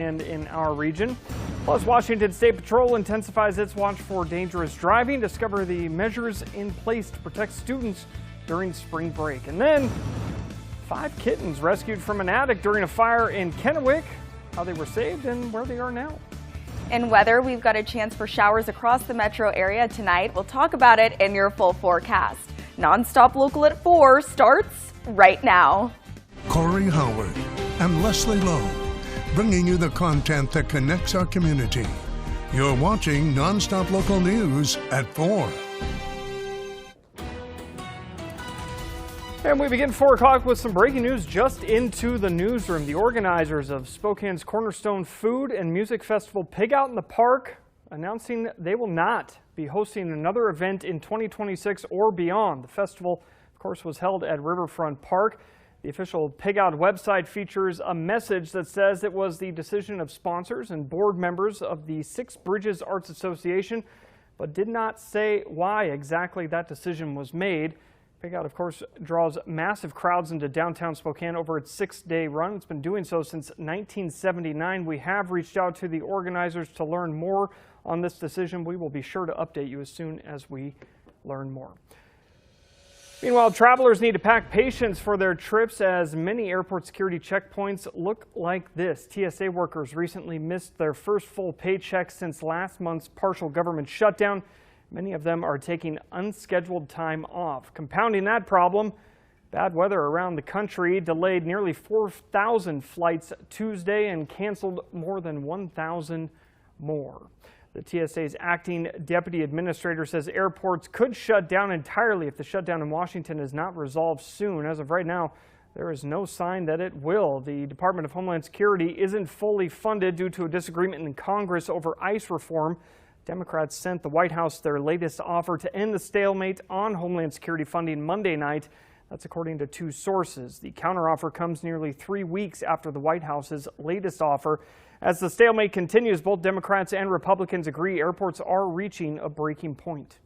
And in our region. Plus, Washington State Patrol intensifies its watch for dangerous driving. Discover the measures in place to protect students during spring break. And then 5 kittens rescued from an attic during a fire in Kennewick, how they were saved and where they are now. In weather, we've got a chance for showers across the metro area tonight. We'll talk about it in your full forecast. Nonstop Local at 4 starts right now. Corey Howard and Leslie Lowe, bringing you the content that connects our community. You're watching Nonstop Local News at 4. And we begin 4 o'clock with some breaking news just into the newsroom. The organizers of Spokane's Cornerstone Food and Music Festival Pig Out in the Park announcing they will not be hosting another event in 2026 or beyond. The festival, of course, was held at Riverfront Park. The official Pig Out website features a message that says it was the decision of sponsors and board members of the Six Bridges Arts Association, but did not say why exactly that decision was made. Pig Out, of course, draws massive crowds into downtown Spokane over its 6-day run. It's been doing so since 1979. We have reached out to the organizers to learn more on this decision. We will be sure to update you as soon as we learn more. Meanwhile, travelers need to pack patience for their trips as many airport security checkpoints look like this. TSA workers recently missed their first full paycheck since last month's partial government shutdown. Many of them are taking unscheduled time off. Compounding that problem, bad weather around the country delayed nearly 4,000 flights Tuesday and canceled more than 1,000 more. The TSA's acting deputy administrator says airports could shut down entirely if the shutdown in Washington is not resolved soon. As of right now, there is no sign that it will. The Department of Homeland Security isn't fully funded due to a disagreement in Congress over ICE reform. Democrats sent the White House their latest offer to end the stalemate on Homeland Security funding Monday night. That's according to 2 sources. The counteroffer comes nearly 3 weeks after the White House's latest offer. As the stalemate continues, both Democrats and Republicans agree airports are reaching a breaking point.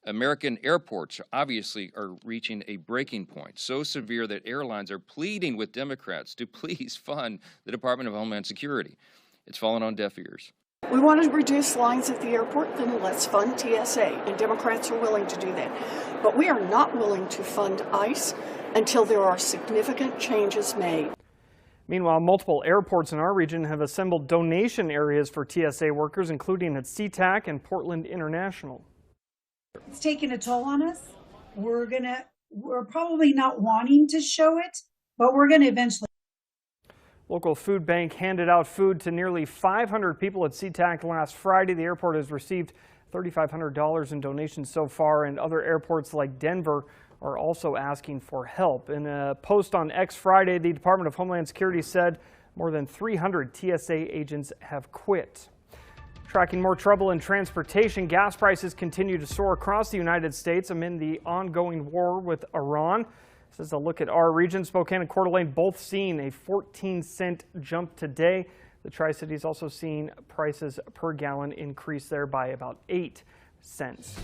American airports obviously are reaching a breaking point, so severe that airlines are pleading with Democrats to please fund the Department of Homeland Security. It's fallen on deaf ears. We want to reduce lines at the airport, then let's fund TSA, and Democrats are willing to do that. But we are not willing to fund ICE until there are significant changes made. Meanwhile, multiple airports in our region have assembled donation areas for TSA workers, including at SeaTac and Portland International. It's taking a toll on us. We're probably not wanting to show it, but we're going to eventually. Local food bank handed out food to nearly 500 people at SeaTac last Friday. The airport has received $3,500 in donations so far, and other airports like Denver are also asking for help. In a post on X Friday, the Department of Homeland Security said more than 300 TSA agents have quit. Tracking more trouble in transportation, gas prices continue to soar across the United States amid the ongoing war with Iran. This is a look at our region. Spokane and Coeur d'Alene both seeing a 14-cent jump today. The Tri-Cities also seeing prices per gallon increase there by about 8 cents.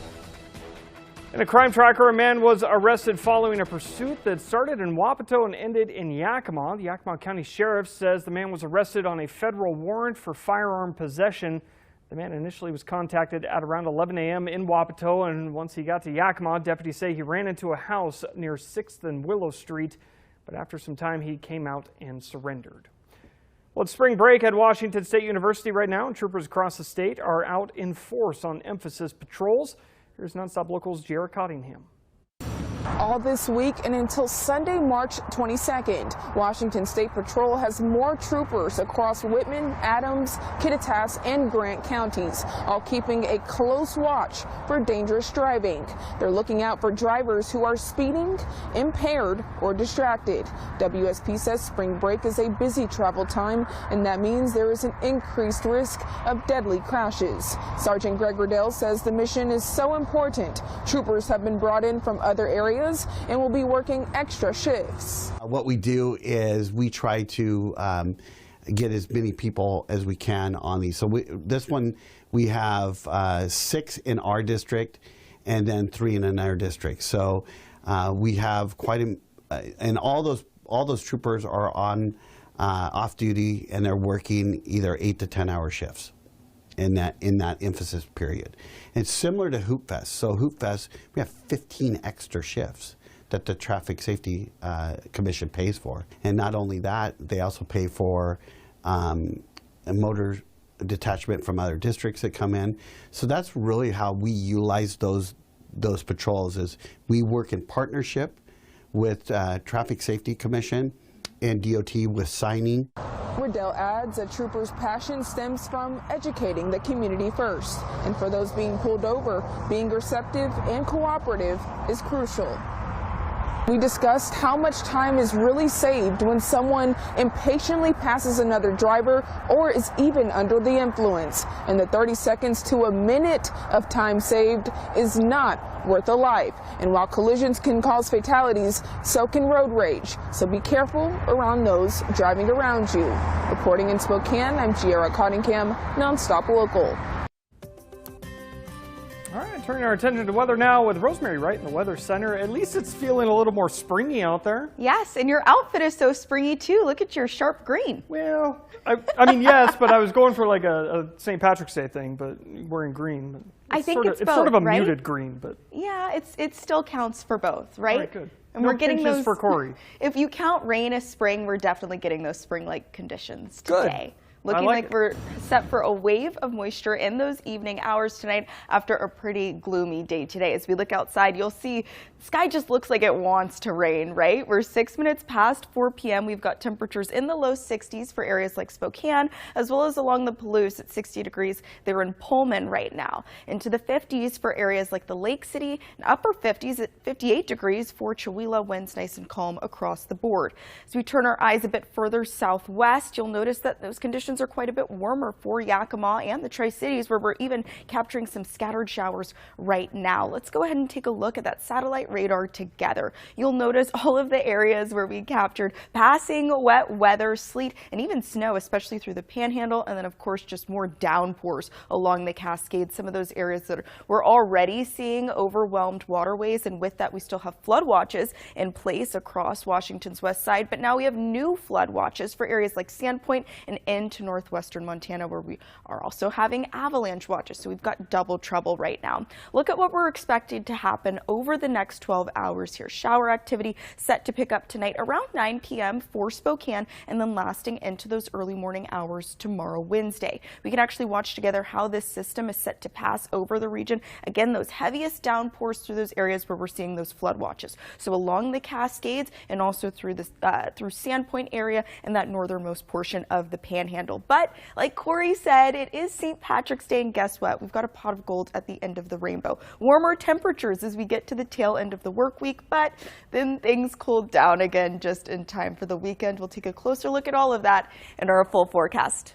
In a crime tracker, a man was arrested following a pursuit that started in Wapato and ended in Yakima. The Yakima County Sheriff says the man was arrested on a federal warrant for firearm possession. The man initially was contacted at around 11 a.m. in Wapato, and once he got to Yakima, deputies say he ran into a house near 6th and Willow Street, but after some time he came out and surrendered. Well, it's spring break at Washington State University right now, and troopers across the state are out in force on emphasis patrols. Here's Nonstop Local's Jared Cottingham. All this week and until Sunday, March 22nd, Washington State Patrol has more troopers across Whitman, Adams, Kittitas, and Grant counties, all keeping a close watch for dangerous driving. They're looking out for drivers who are speeding, impaired, or distracted. WSP says spring break is a busy travel time, and that means there is an increased risk of deadly crashes. Sergeant Greg Riddell says the mission is so important. Troopers have been brought in from other areas and will be working extra shifts. What we do is we try to get as many people as we can on these. So this one, we have 6 in our district and then 3 in another district. So we have quite a, and all those troopers are on off duty, and they're working either 8 to 10 hour shifts in that emphasis period. And it's similar to Hoop Fest. So Hoop Fest, we have 15 extra shifts that the Traffic Safety Commission pays for. And not only that, they also pay for a motor detachment from other districts that come in. So that's really how we utilize those patrols, is we work in partnership with Traffic Safety Commission and DOT with signing. Riddell adds that troopers' passion stems from educating the community first. And for those being pulled over, being receptive and cooperative is crucial. We discussed how much time is really saved when someone impatiently passes another driver or is even under the influence. And the 30 seconds to a minute of time saved is not worth a life. And while collisions can cause fatalities, so can road rage. So be careful around those driving around you. Reporting in Spokane, I'm Giera Cottingham, NonStop Local. All right, turning our attention to weather now with Rosemary Wright in the Weather Center. At least it's feeling a little more springy out there. Yes, and your outfit is so springy too. Look at your sharp green. Well, I mean, yes, but I was going for like a St. Patrick's Day thing, but wearing green. But I think it's both, sort of a right? muted green, but yeah, it still counts for both, right? all right, good. And No we're getting pinches those for Corey. If you count rain as spring, we're definitely getting those spring-like conditions Good. today. Looking like like we're set for a wave of moisture in those evening hours tonight after a pretty gloomy day today. As we look outside, you'll see the sky just looks like it wants to rain, right? We're 6 minutes past 4 p.m. We've got temperatures in the low 60s for areas like Spokane, as well as along the Palouse at 60 degrees. They're in Pullman right now. Into the 50s for areas like the Lake City, and upper 50s at 58 degrees for Chewelah. Winds nice and calm across the board. As we turn our eyes a bit further southwest, you'll notice that those conditions are quite a bit warmer for Yakima and the Tri-Cities, where we're even capturing some scattered showers right now. Let's go ahead and take a look at that satellite radar together. You'll notice all of the areas where we captured passing wet weather, sleet, and even snow, especially through the Panhandle, and then of course just more downpours along the Cascades. Some of those areas that we're already seeing overwhelmed waterways, and with that we still have flood watches in place across Washington's west side, but now we have new flood watches for areas like Sandpoint and into northwestern Montana, where we are also having avalanche watches. So we've got double trouble right now. Look at what we're expecting to happen over the next 12 hours here. Shower activity set to pick up tonight around 9 p.m. for Spokane, and then lasting into those early morning hours tomorrow, Wednesday. We can actually watch together how this system is set to pass over the region. Again, those heaviest downpours through those areas where we're seeing those flood watches. So along the Cascades and also through the through Sandpoint area and that northernmost portion of the Panhandle. But like Corey said, it is St. Patrick's Day, and guess what? We've got a pot of gold at the end of the rainbow. Warmer temperatures as we get to the tail end of the work week, but then things cool down again just in time for the weekend. We'll take a closer look at all of that in our full forecast.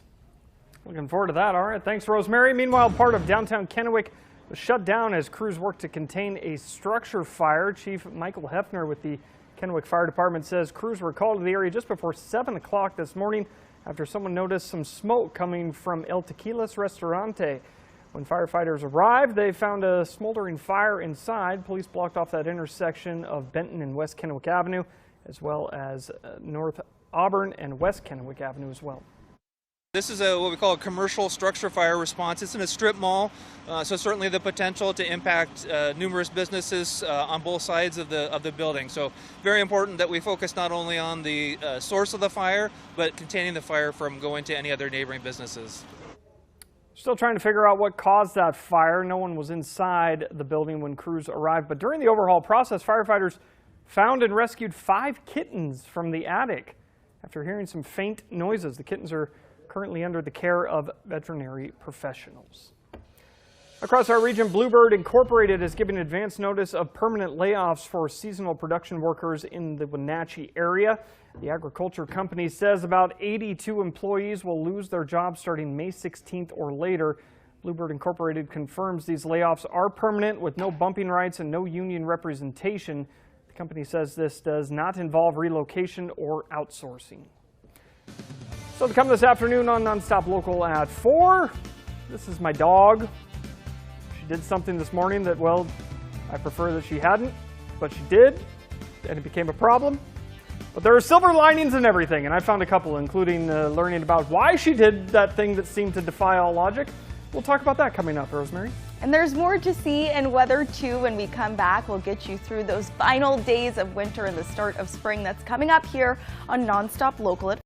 Looking forward to that. All right, thanks, Rosemary. Meanwhile, part of downtown Kennewick was shut down as crews worked to contain a structure fire. Chief Michael Hefner with the Kennewick Fire Department says crews were called to the area just before 7 o'clock this morning after someone noticed some smoke coming from El Tequilas Restaurante. When firefighters arrived, they found a smoldering fire inside. Police blocked off that intersection of Benton and West Kennewick Avenue, as well as North Auburn and West Kennewick Avenue as well. This is what we call a commercial structure fire response. It's in a strip mall, so certainly the potential to impact numerous businesses on both sides of the building. So very important that we focus not only on the source of the fire, but containing the fire from going to any other neighboring businesses. Still trying to figure out what caused that fire. No one was inside the building when crews arrived, but during the overhaul process, firefighters found and rescued 5 kittens from the attic after hearing some faint noises. The kittens are currently under the care of veterinary professionals. Across our region, Bluebird Incorporated is giving advance notice of permanent layoffs for seasonal production workers in the Wenatchee area. The agriculture company says about 82 employees will lose their jobs starting May 16th or later. Bluebird Incorporated confirms these layoffs are permanent with no bumping rights and no union representation. The company says this does not involve relocation or outsourcing. So to come this afternoon on NonStop Local at 4, this is my dog. She did something this morning that, well, I prefer that she hadn't, but she did, and it became a problem. But there are silver linings in everything, and I found a couple, including learning about why she did that thing that seemed to defy all logic. We'll talk about that coming up, Rosemary. And there's more to see and weather too when we come back. We'll get you through those final days of winter and the start of spring that's coming up here on NonStop Local at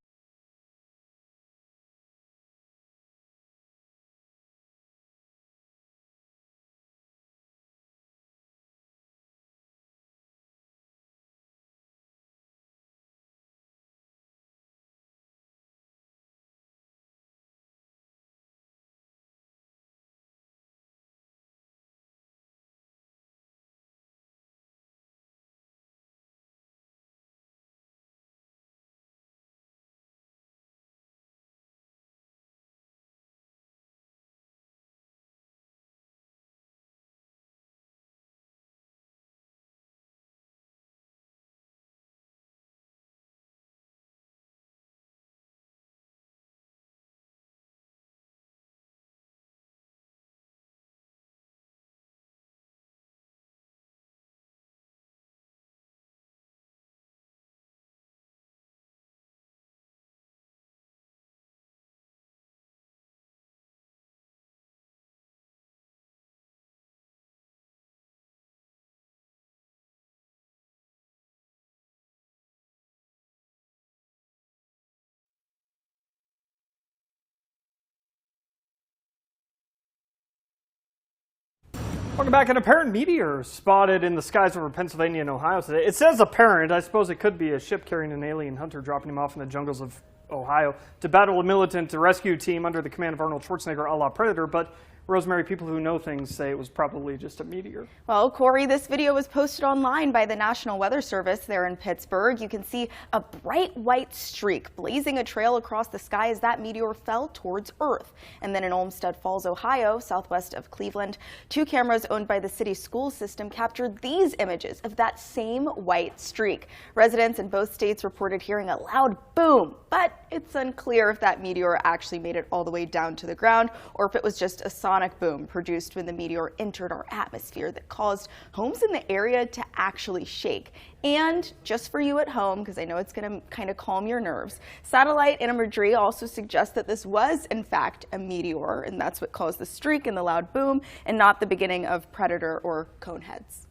Welcome back. An apparent meteor spotted in the skies over Pennsylvania and Ohio today. It says apparent. I suppose it could be a ship carrying an alien hunter dropping him off in the jungles of Ohio to battle a militant rescue team under the command of Arnold Schwarzenegger, a la Predator. But Rosemary, people who know things say it was probably just a meteor. Well, Corey, this video was posted online by the National Weather Service there in Pittsburgh. You can see a bright white streak blazing a trail across the sky as that meteor fell towards Earth. And then in Olmsted Falls, Ohio, southwest of Cleveland, 2 cameras owned by the city's school system captured these images of that same white streak. Residents in both states reported hearing a loud boom, but it's unclear if that meteor actually made it all the way down to the ground or if it was just a sonic boom produced when the meteor entered our atmosphere that caused homes in the area to actually shake. And just for you at home, because I know it's going to kind of calm your nerves, satellite imagery also suggests that this was in fact a meteor, and that's what caused the streak and the loud boom, and not the beginning of Predator or Coneheads.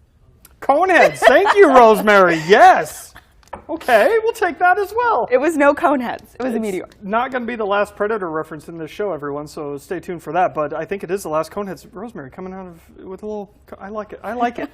Coneheads, thank you, Rosemary. Yes. Okay, we'll take that as well. It was no Coneheads. It was a meteor. Not going to be the last Predator reference in this show, everyone, so stay tuned for that. But I think it is the last Coneheads. Rosemary coming out of with a little, I like it. I like it.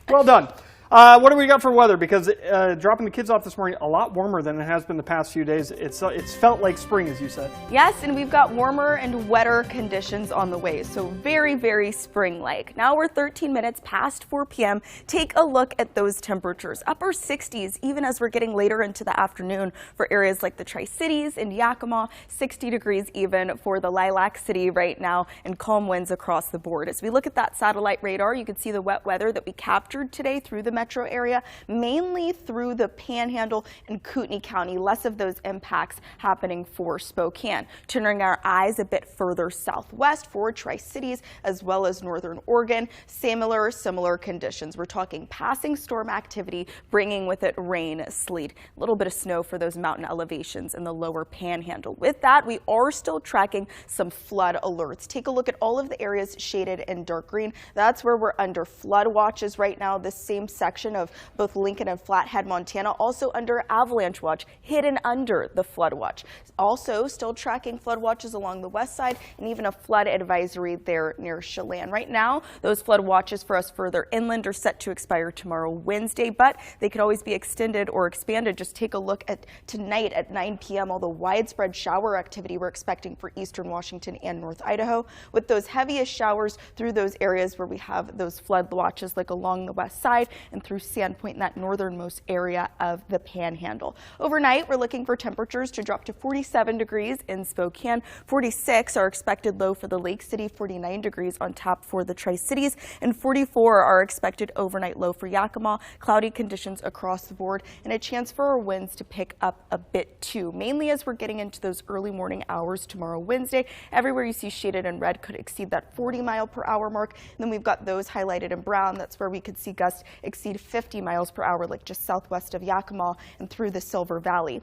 Well done. What do we got for weather? Because dropping the kids off this morning, a lot warmer than it has been the past few days. It's felt like spring, as you said. Yes, and we've got warmer and wetter conditions on the way, so very, very spring-like. Now we're 13 minutes past 4 p.m. Take a look at those temperatures. Upper 60s, even as we're getting later into the afternoon for areas like the Tri-Cities and Yakima, 60 degrees even for the Lilac City right now, and calm winds across the board. As we look at that satellite radar, you can see the wet weather that we captured today through the metro area, mainly through the Panhandle and Kootenai County. Less of those impacts happening for Spokane. Turning our eyes a bit further southwest for Tri-Cities as well as northern Oregon, similar conditions. We're talking passing storm activity, bringing with it rain, sleet, a little bit of snow for those mountain elevations in the lower Panhandle. With that, we are still tracking some flood alerts. Take a look at all of the areas shaded in dark green. That's where we're under flood watches right now. This same section of both Lincoln and Flathead, Montana, also under avalanche watch, hidden under the flood watch. Also still tracking flood watches along the west side and even a flood advisory there near Chelan. Right now, those flood watches for us further inland are set to expire tomorrow, Wednesday, but they could always be extended or expanded. Just take a look at tonight at 9 p.m. all the widespread shower activity we're expecting for eastern Washington and North Idaho, with those heaviest showers through those areas where we have those flood watches, like along the west side and through Sandpoint in that northernmost area of the Panhandle. Overnight, we're looking for temperatures to drop to 47 degrees in Spokane, 46 our expected low for the Lake City, 49 degrees on top for the Tri-Cities, and 44 our expected overnight low for Yakima. Cloudy conditions across the board and a chance for our winds to pick up a bit too, mainly as we're getting into those early morning hours tomorrow, Wednesday. Everywhere you see shaded in red could exceed that 40-mile-per-hour mark. And then we've got those highlighted in brown. That's where we could see gusts exceed exceed 50 miles per hour, like just southwest of Yakima and through the Silver Valley.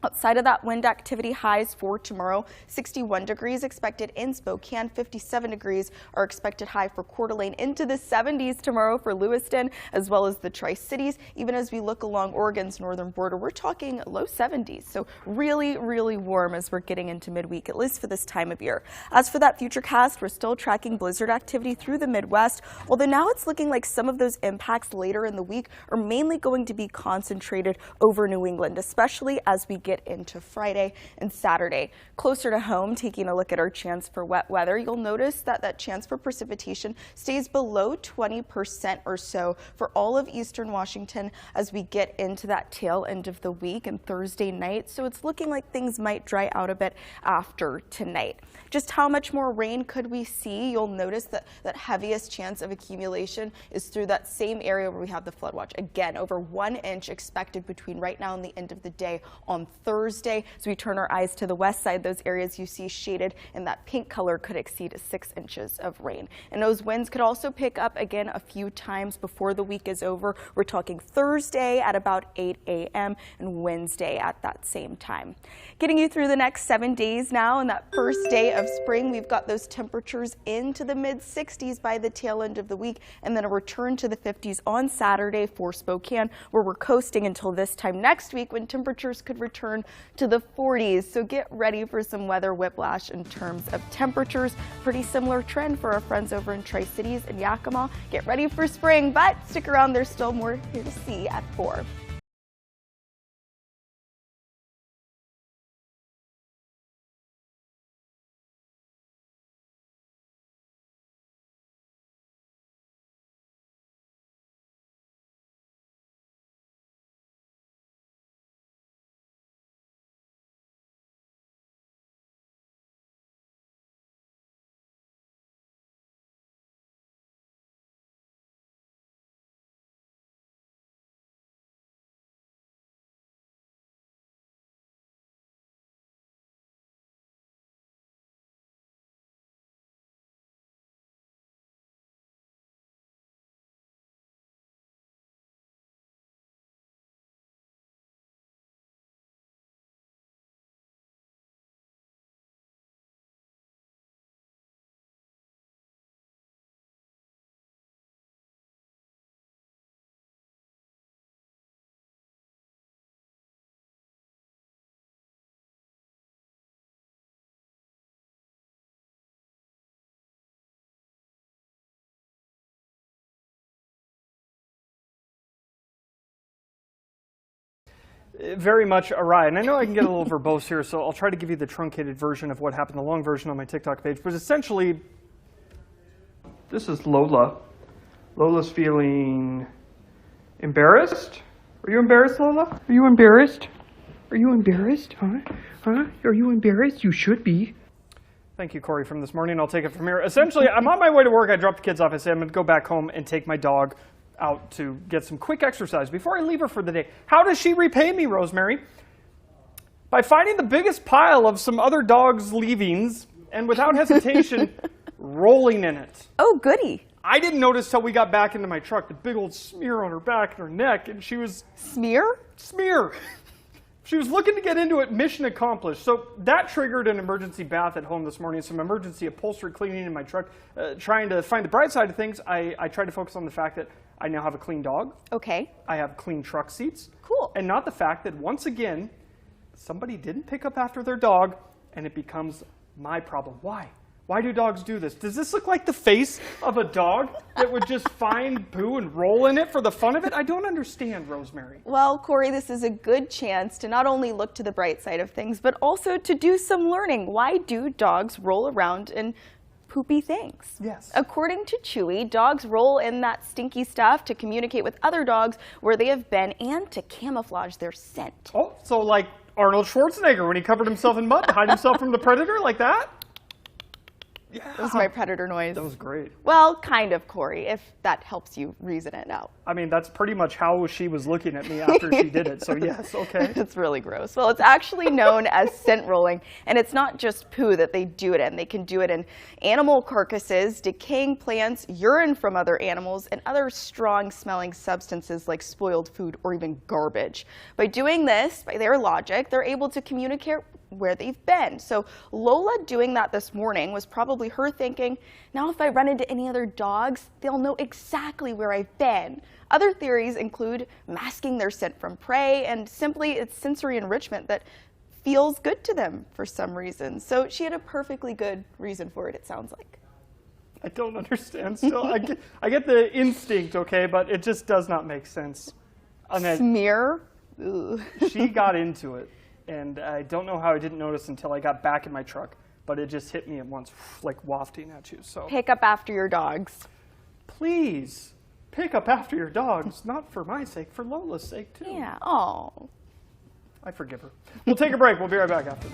Outside of that, wind activity highs for tomorrow, 61 degrees expected in Spokane, 57 degrees are expected high for Coeur d'Alene, into the 70s tomorrow for Lewiston, as well as the Tri-Cities. Even as we look along Oregon's northern border, we're talking low 70s. So really, really warm as we're getting into midweek, at least for this time of year. As for that futurecast, we're still tracking blizzard activity through the Midwest, although now it's looking like some of those impacts later in the week are mainly going to be concentrated over New England, especially as we get into Friday and Saturday. Closer to home, taking a look at our chance for wet weather, you'll notice that that chance for precipitation stays below 20% or so for all of eastern Washington as we get into that tail end of the week and Thursday night. So it's looking like things might dry out a bit after tonight. Just how much more rain could we see? You'll notice that that heaviest chance of accumulation is through that same area where we have the flood watch. Again, over 1 inch expected between right now and the end of the day on Thursday. As we turn our eyes to the west side, those areas you see shaded in that pink color could exceed 6 inches of rain. And those winds could also pick up again a few times before the week is over. We're talking Thursday at about 8 a.m. and Wednesday at that same time. Getting you through the next 7 days now, and that first day of spring, we've got those temperatures into the mid-60s by the tail end of the week, and then a return to the 50s on Saturday for Spokane, where we're coasting until this time next week when temperatures could return to the 40s. So get ready for some weather whiplash in terms of temperatures. Pretty similar trend for our friends over in Tri-Cities and Yakima. Get ready for spring, but stick around, there's still more here to see at 4. Very much a ride. And I know I can get a little verbose here, so I'll try to give you the truncated version of what happened, the long version on my TikTok page. But essentially, this is Lola. Lola's feeling embarrassed. Are you embarrassed, Lola? Are you embarrassed? Are you embarrassed? Huh? Are you embarrassed? You should be. Thank you, Corey, from this morning. I'll take it from here. Essentially, I'm on my way to work. I dropped the kids off. I said I'm going to go back home and take my dog out to get some quick exercise before I leave her for the day. How does she repay me, Rosemary? By finding the biggest pile of some other dogs' leavings and without hesitation, rolling in it. Oh, goody. I didn't notice till we got back into my truck, the big old smear on her back and her neck, and she was... Smear? Smear. She was looking to get into it, mission accomplished. So that triggered an emergency bath at home this morning, some emergency upholstery cleaning in my truck. Trying to find the bright side of things, I tried to focus on the fact that I now have a clean dog. Okay. I have clean truck seats. Cool. And not the fact that, once again, somebody didn't pick up after their dog, and it becomes my problem. Why? Why do dogs do this? Does this look like the face of a dog that would just find poo and roll in it for the fun of it? I don't understand, Rosemary. Well, Corey, this is a good chance to not only look to the bright side of things, but also to do some learning. Why do dogs roll around in poopy things? Yes. According to Chewy, dogs roll in that stinky stuff to communicate with other dogs where they have been and to camouflage their scent. Oh, so like Arnold Schwarzenegger when he covered himself in mud to hide himself from the predator, like that? Yeah. That was my predator noise. That was great. Well, kind of, Corey, if that helps you reason it out. I mean, that's pretty much how she was looking at me after she did it. So yes, okay. It's really gross. Well, it's actually known as scent rolling, and it's not just poo that they do it in. They can do it in animal carcasses, decaying plants, urine from other animals, and other strong-smelling substances like spoiled food or even garbage. By doing this, by their logic, they're able to communicate where they've been. So Lola doing that this morning was probably her thinking, now if I run into any other dogs, they'll know exactly where I've been. Other theories include masking their scent from prey, and simply it's sensory enrichment that feels good to them for some reason. So she had a perfectly good reason for it, it sounds like. I don't understand still. I get the instinct, okay, but it just does not make sense. Smear? Ooh. She got into it, and I don't know how I didn't notice until I got back in my truck, but it just hit me at once, like wafting at you. So Pick up after your dogs. please pick up after your dogs, not for my sake, for Lola's sake too. Yeah, oh. I forgive her. We'll take a break. We'll be right back after.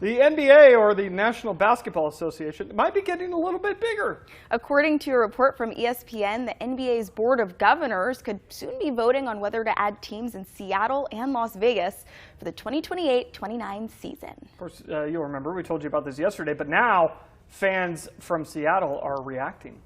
The NBA, or the National Basketball Association, might be getting a little bit bigger. According to a report from ESPN, the NBA's Board of Governors could soon be voting on whether to add teams in Seattle and Las Vegas for the 2028-29 season. Of course, you'll remember we told you about this yesterday, but now fans from Seattle are reacting.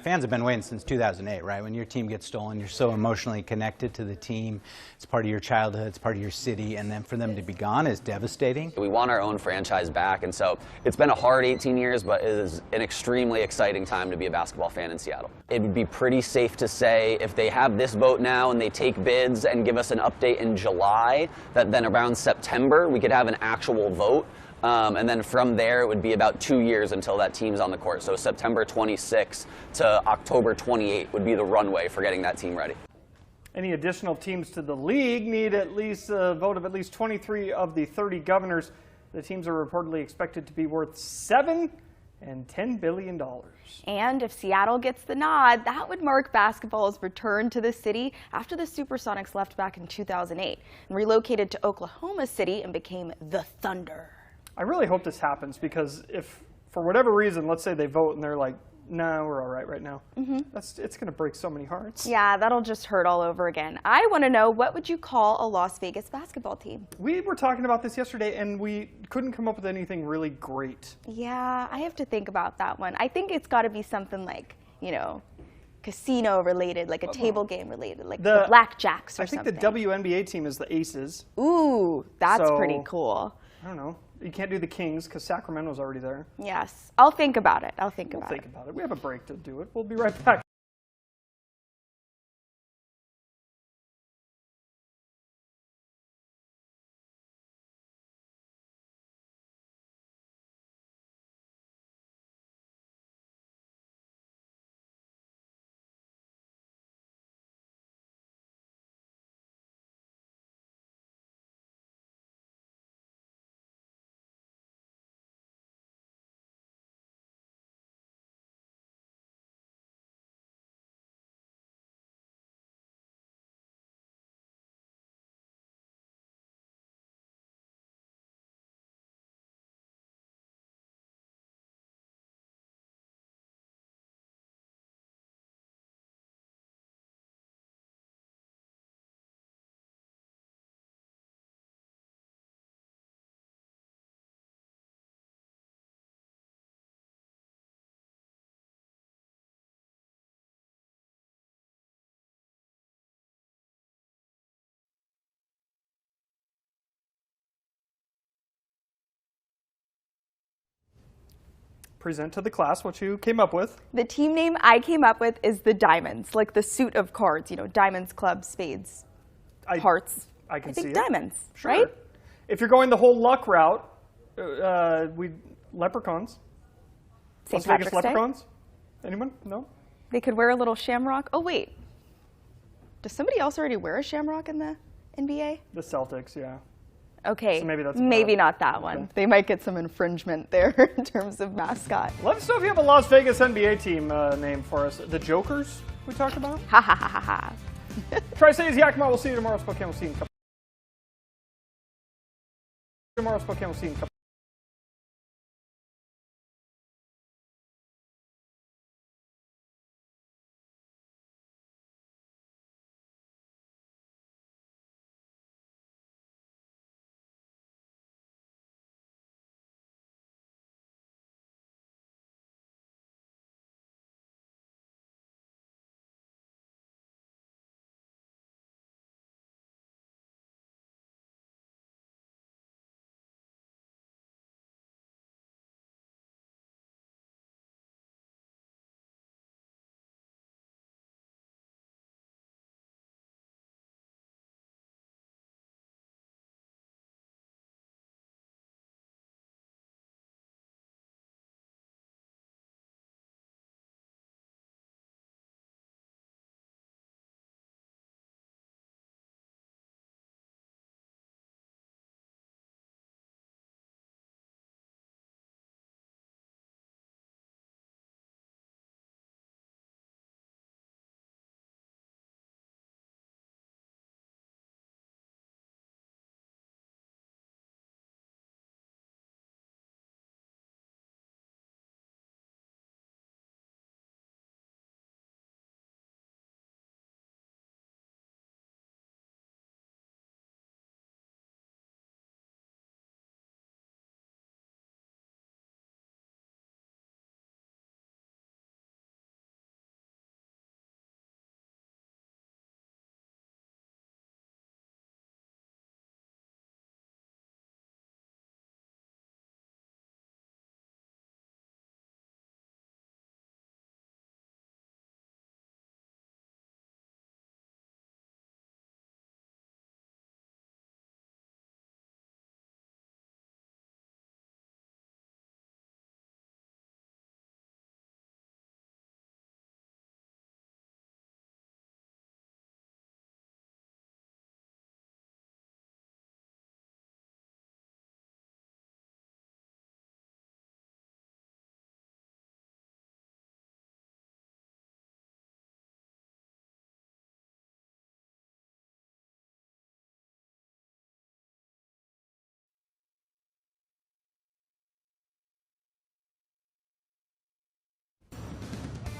Fans have been waiting since 2008, right? When your team gets stolen, you're so emotionally connected to the team. It's part of your childhood, it's part of your city, and then for them to be gone is devastating. We want our own franchise back, and so it's been a hard 18 years, but it is an extremely exciting time to be a basketball fan in Seattle. It would be pretty safe to say if they have this vote now and they take bids and give us an update in July, that then around September we could have an actual vote. And then from there, it would be about 2 years until that team's on the court. So September 26 to October 28 would be the runway for getting that team ready. Any additional teams to the league need at least a vote of at least 23 of the 30 governors. The teams are reportedly expected to be worth $7 and $10 billion. And if Seattle gets the nod, that would mark basketball's return to the city after the Supersonics left back in 2008 and relocated to Oklahoma City and became the Thunder. I really hope this happens, because if, for whatever reason, let's say they vote and they're like, no, we're all right now. It's going to break so many hearts. Yeah, that'll just hurt all over again. I want to know, what would you call a Las Vegas basketball team? We were talking about this yesterday, and we couldn't come up with anything really great. Yeah, I have to think about that one. I think it's got to be something like, you know, casino related, like a table game related, like the Blackjacks or something. I think the WNBA team is the Aces. Ooh, that's pretty cool. I don't know. You can't do the Kings because Sacramento's already there. Yes, I'll think about it. We'll think about it. We have a break to do it. We'll be right back. present to the class what you came up with. The team name I came up with is the Diamonds, like the suit of cards, you know, diamonds, clubs, spades, hearts. I can think see diamonds, it. Sure. right? If you're going the whole luck route, leprechauns. St. Las Vegas Patrick's Day? leprechauns? Anyone? No? They could wear a little shamrock. Oh, wait. Does somebody else already wear a shamrock in the NBA? The Celtics, yeah. Okay, So maybe that's not that one. They might get some infringement there in terms of mascot. Let us know if you have a Las Vegas NBA team name for us. The Jokers we talked about? Ha ha ha ha ha. Tri-Cities, Yakima, we'll see you tomorrow. Spokane, we'll see you in a couple. Tomorrow, Spokane, we'll see you in a couple.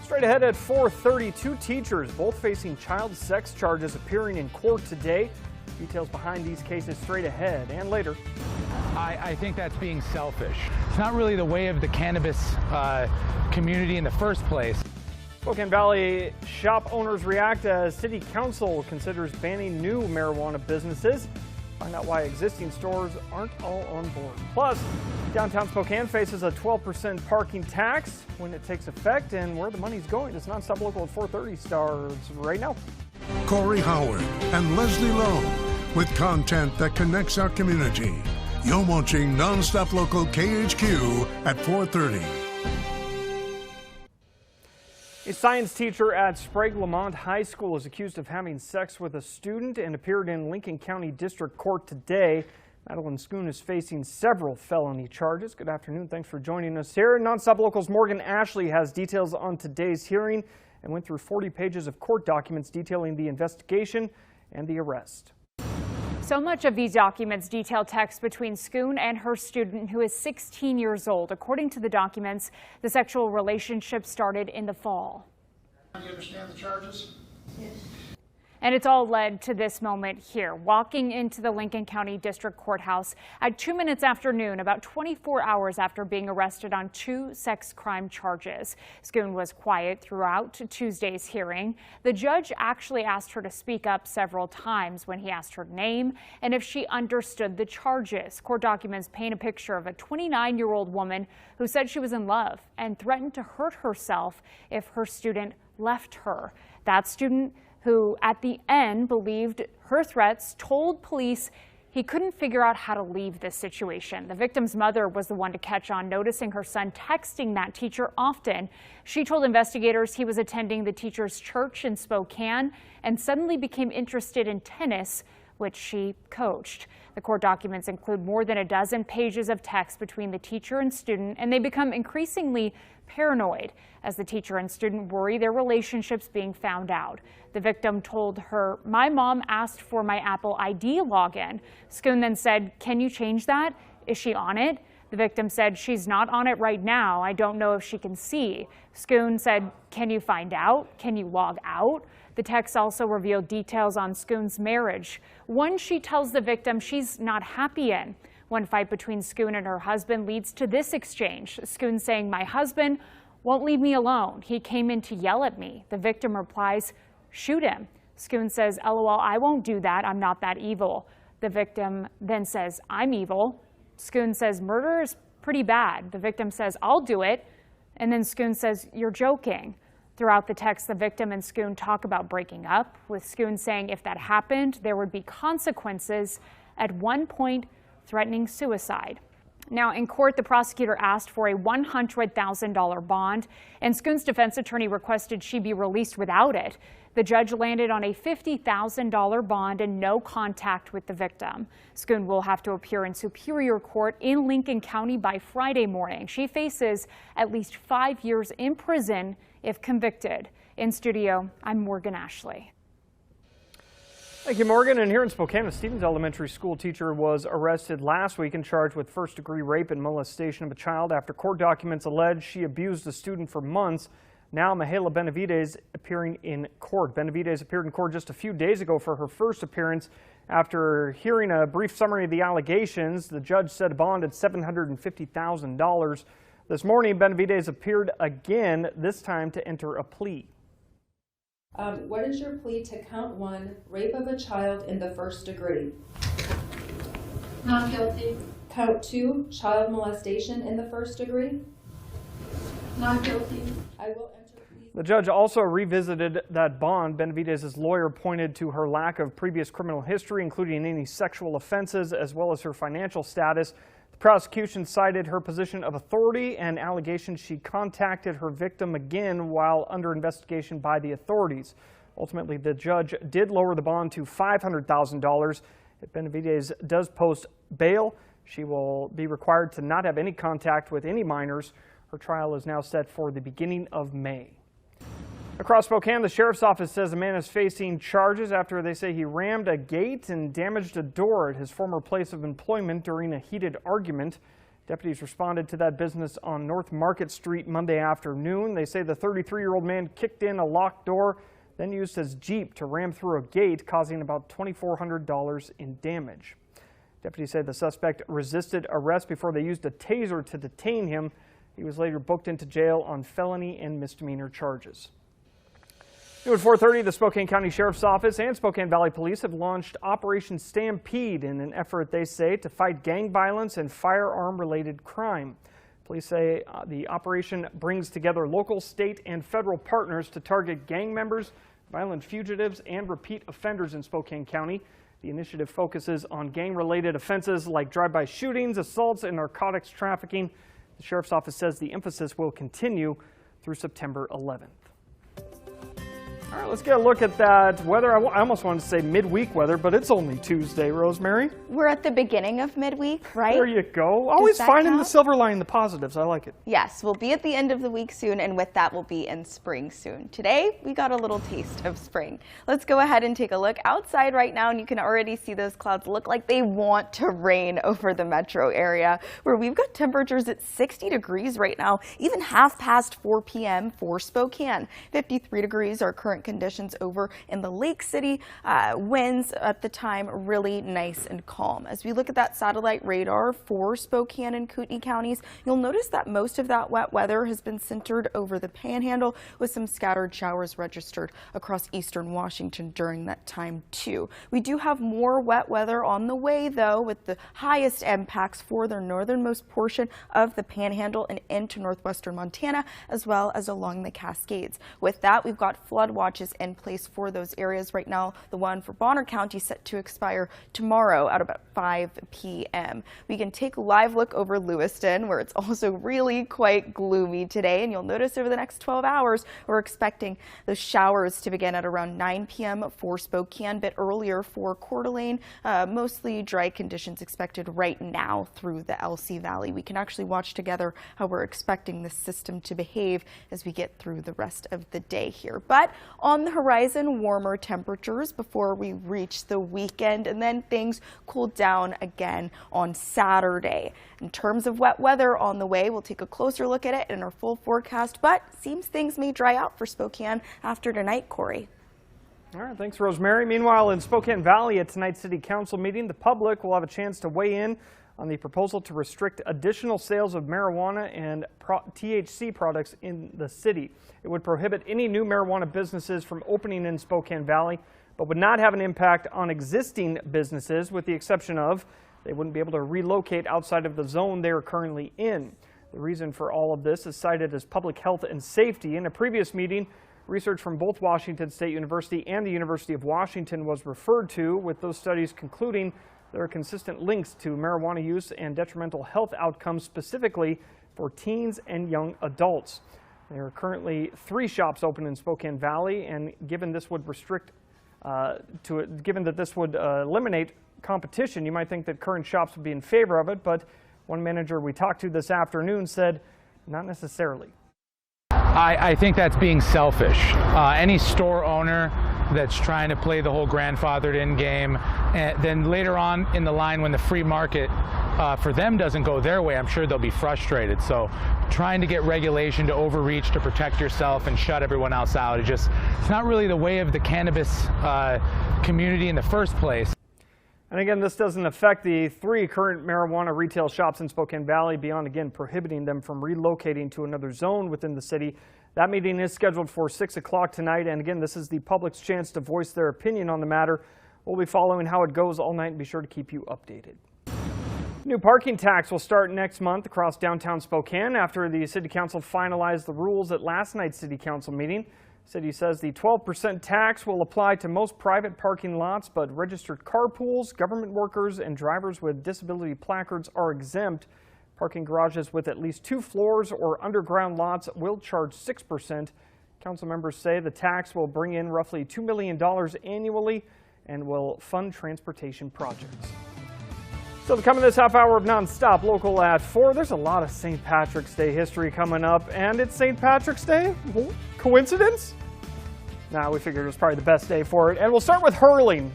Straight ahead at 4:30, two teachers, both facing child sex charges, appearing in court today. Details behind these cases straight ahead and later. I think that's being selfish. It's not really the way of the cannabis community in the first place. Spokane Valley shop owners react as City Council considers banning new marijuana businesses. Find out why existing stores aren't all on board. Plus, downtown Spokane faces a 12% parking tax when it takes effect, and where the money's going. It's NonStop Local at 4:30 starts right now. Corey Howard and Leslie Lowe with content that connects our community. You're watching NonStop Local KHQ at 4:30. A science teacher at Sprague Lamont High School is accused of having sex with a student and appeared in Lincoln County District Court today. Madeline Schoon is facing several felony charges. Good afternoon. Thanks for joining us here. NonStop Local's Morgan Ashley has details on today's hearing and went through 40 pages of court documents detailing the investigation and the arrest. So much of these documents detail texts between Schoon and her student, who is 16 years old. According to the documents, the sexual relationship started in the fall. Do you understand the charges? Yes. And it's all led to this moment here, walking into the Lincoln County District Courthouse at 2 minutes after noon, about 24 hours after being arrested on 2 sex crime charges. Schoon was quiet throughout Tuesday's hearing. The judge actually asked her to speak up several times when he asked her name and if she understood the charges. Court documents paint a picture of a 29-year-old woman who said she was in love and threatened to hurt herself if her student left her. That student, who at the end believed her threats, told police he couldn't figure out how to leave this situation. The victim's mother was the one to catch on, noticing her son texting that teacher often. She told investigators he was attending the teacher's church in Spokane and suddenly became interested in tennis, which she coached. The court documents include more than a dozen pages of text between the teacher and student, and they become increasingly paranoid as the teacher and student worry their relationships being found out. The victim told her, "My mom asked for my Apple ID login." Schoon then said, "Can you change that? Is she on it?" The victim said, "She's not on it right now. I don't know if she can see." Schoon said, "Can you find out? Can you log out?" The text also revealed details on Schoon's marriage, one she tells the victim she's not happy in. One fight between Schoon and her husband leads to this exchange. Schoon saying, "My husband won't leave me alone. He came in to yell at me." The victim replies, "Shoot him." Schoon says, "LOL, I won't do that. I'm not that evil." The victim then says, "I'm evil." Schoon says, "Murder is pretty bad." The victim says, "I'll do it." And then Schoon says, "You're joking." Throughout the text, the victim and Schoon talk about breaking up, with Schoon saying if that happened, there would be consequences, at one point threatening suicide. Now, in court, the prosecutor asked for a $100,000 bond, and Schoon's defense attorney requested she be released without it. The judge landed on a $50,000 bond and no contact with the victim. Schoon will have to appear in Superior Court in Lincoln County by Friday morning. She faces at least 5 years in prison if convicted. In studio, I'm Morgan Ashley. Thank you, Morgan. And here in Spokane, a Stevens Elementary school teacher was arrested last week and charged with first-degree rape and molestation of a child after court documents allege she abused a student for months. Now, Mahala Benavides appearing in court. Benavides appeared in court just a few days ago for her first appearance. After hearing a brief summary of the allegations, the judge set a bond at $750,000. This morning, Benavides appeared again, this time to enter a plea. What is your plea to count 1, rape of a child in the first degree? Not guilty. Count 2, child molestation in the first degree? Not guilty. I will enter pleas. The judge also revisited that bond. Benavides' lawyer pointed to her lack of previous criminal history, including any sexual offenses, as well as her financial status. The prosecution cited her position of authority and allegations she contacted her victim again while under investigation by the authorities. Ultimately, the judge did lower the bond to $500,000. If Benavides does post bail, she will be required to not have any contact with any minors. Her trial is now set for the beginning of May. Across Spokane, the sheriff's office says a man is facing charges after they say he rammed a gate and damaged a door at his former place of employment during a heated argument. Deputies responded to that business on North Market Street Monday afternoon. They say the 33-year-old man kicked in a locked door, then used his Jeep to ram through a gate, causing about $2,400 in damage. Deputies say the suspect resisted arrest before they used a taser to detain him. He was later booked into jail on felony and misdemeanor charges. New at 4:30, the Spokane County Sheriff's Office and Spokane Valley Police have launched Operation Stampede in an effort, they say, to fight gang violence and firearm-related crime. Police say the operation brings together local, state, and federal partners to target gang members, violent fugitives, and repeat offenders in Spokane County. The initiative focuses on gang-related offenses like drive-by shootings, assaults, and narcotics trafficking. The Sheriff's Office says the emphasis will continue through September 11th. All right, let's get a look at that weather. I almost wanted to say midweek weather, but it's only Tuesday, Rosemary. We're at the beginning of midweek, right? There you go. Always finding the silver lining, the positives. I like it. Yes, we'll be at the end of the week soon, and with that, we'll be in spring soon. Today, we got a little taste of spring. Let's go ahead and take a look outside right now, and you can already see those clouds look like they want to rain over the metro area, where we've got temperatures at 60 degrees right now, even half past 4 p.m. for Spokane. 53 degrees our current different conditions over in the Lake City. Winds at the time really nice and calm. As we look at that satellite radar for Spokane and Kootenai counties, you'll notice that most of that wet weather has been centered over the Panhandle, with some scattered showers registered across eastern Washington during that time too. We do have more wet weather on the way though, with the highest impacts for the northernmost portion of the Panhandle and into northwestern Montana, as well as along the Cascades. With that, we've got flood watches in place for those areas right now. The one for Bonner County set to expire tomorrow at about 5 p.m. We can take a live look over Lewiston, where it's also really quite gloomy today, and you'll notice over the next 12 hours we're expecting the showers to begin at around 9 p.m. for Spokane, a bit earlier for Coeur d'Alene. Mostly dry conditions expected right now through the LC Valley. We can actually watch together how we're expecting this system to behave as we get through the rest of the day here. But on the horizon, warmer temperatures before we reach the weekend, and then things cool down again on Saturday. In terms of wet weather on the way, we'll take a closer look at it in our full forecast, but seems things may dry out for Spokane after tonight, Corey. All right, thanks, Rosemary. Meanwhile, in Spokane Valley at tonight's City Council meeting, the public will have a chance to weigh in on the proposal to restrict additional sales of marijuana and THC products in the city. It would prohibit any new marijuana businesses from opening in Spokane Valley, but would not have an impact on existing businesses, with the exception of they wouldn't be able to relocate outside of the zone they are currently in. The reason for all of this is cited as public health and safety. In a previous meeting, research from both Washington State University and the University of Washington was referred to, with those studies concluding there are consistent links to marijuana use and detrimental health outcomes, specifically for teens and young adults. There are currently 3 shops open in Spokane Valley, and given this would eliminate competition, you might think that current shops would be in favor of it, but one manager we talked to this afternoon said not necessarily. I think that's being selfish. Any store owner that's trying to play the whole grandfathered in game, and then later on in the line when the free market for them doesn't go their way, I'm sure they'll be frustrated. So trying to get regulation to overreach to protect yourself and shut everyone else out, it's not really the way of the cannabis community in the first place. And again, this doesn't affect the 3 current marijuana retail shops in Spokane Valley, beyond again prohibiting them from relocating to another zone within the city. That meeting is scheduled for 6 o'clock tonight, and again, this is the public's chance to voice their opinion on the matter. We'll be following how it goes all night and be sure to keep you updated. New parking tax will start next month across downtown Spokane after the City Council finalized the rules at last night's City Council meeting. City says the 12% tax will apply to most private parking lots, but registered carpools, government workers, and drivers with disability placards are exempt. Parking garages with at least 2 floors or underground lots will charge 6%. Council members say the tax will bring in roughly $2 million annually and will fund transportation projects. So to come in this half hour of nonstop local at 4, there's a lot of St. Patrick's Day history coming up, and it's St. Patrick's Day? Coincidence? Nah, we figured it was probably the best day for it. And we'll start with hurling.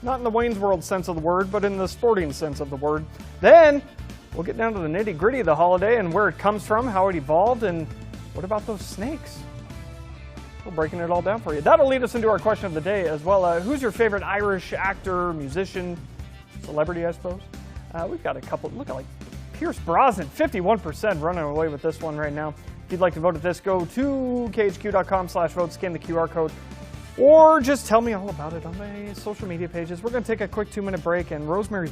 Not in the Wayne's World sense of the word, but in the sporting sense of the word. Then we'll get down to the nitty-gritty of the holiday and where it comes from, how it evolved, and what about those snakes? We're breaking it all down for you. That'll lead us into our question of the day as well. Who's your favorite Irish actor, musician, celebrity, I suppose? We've got a couple. Look at like Pierce Brosnan, 51% running away with this one right now. If you'd like to vote at this, go to khq.com/vote, scan the QR code, or just tell me all about it on my social media pages. We're going to take a quick 2-minute break, and Rosemary's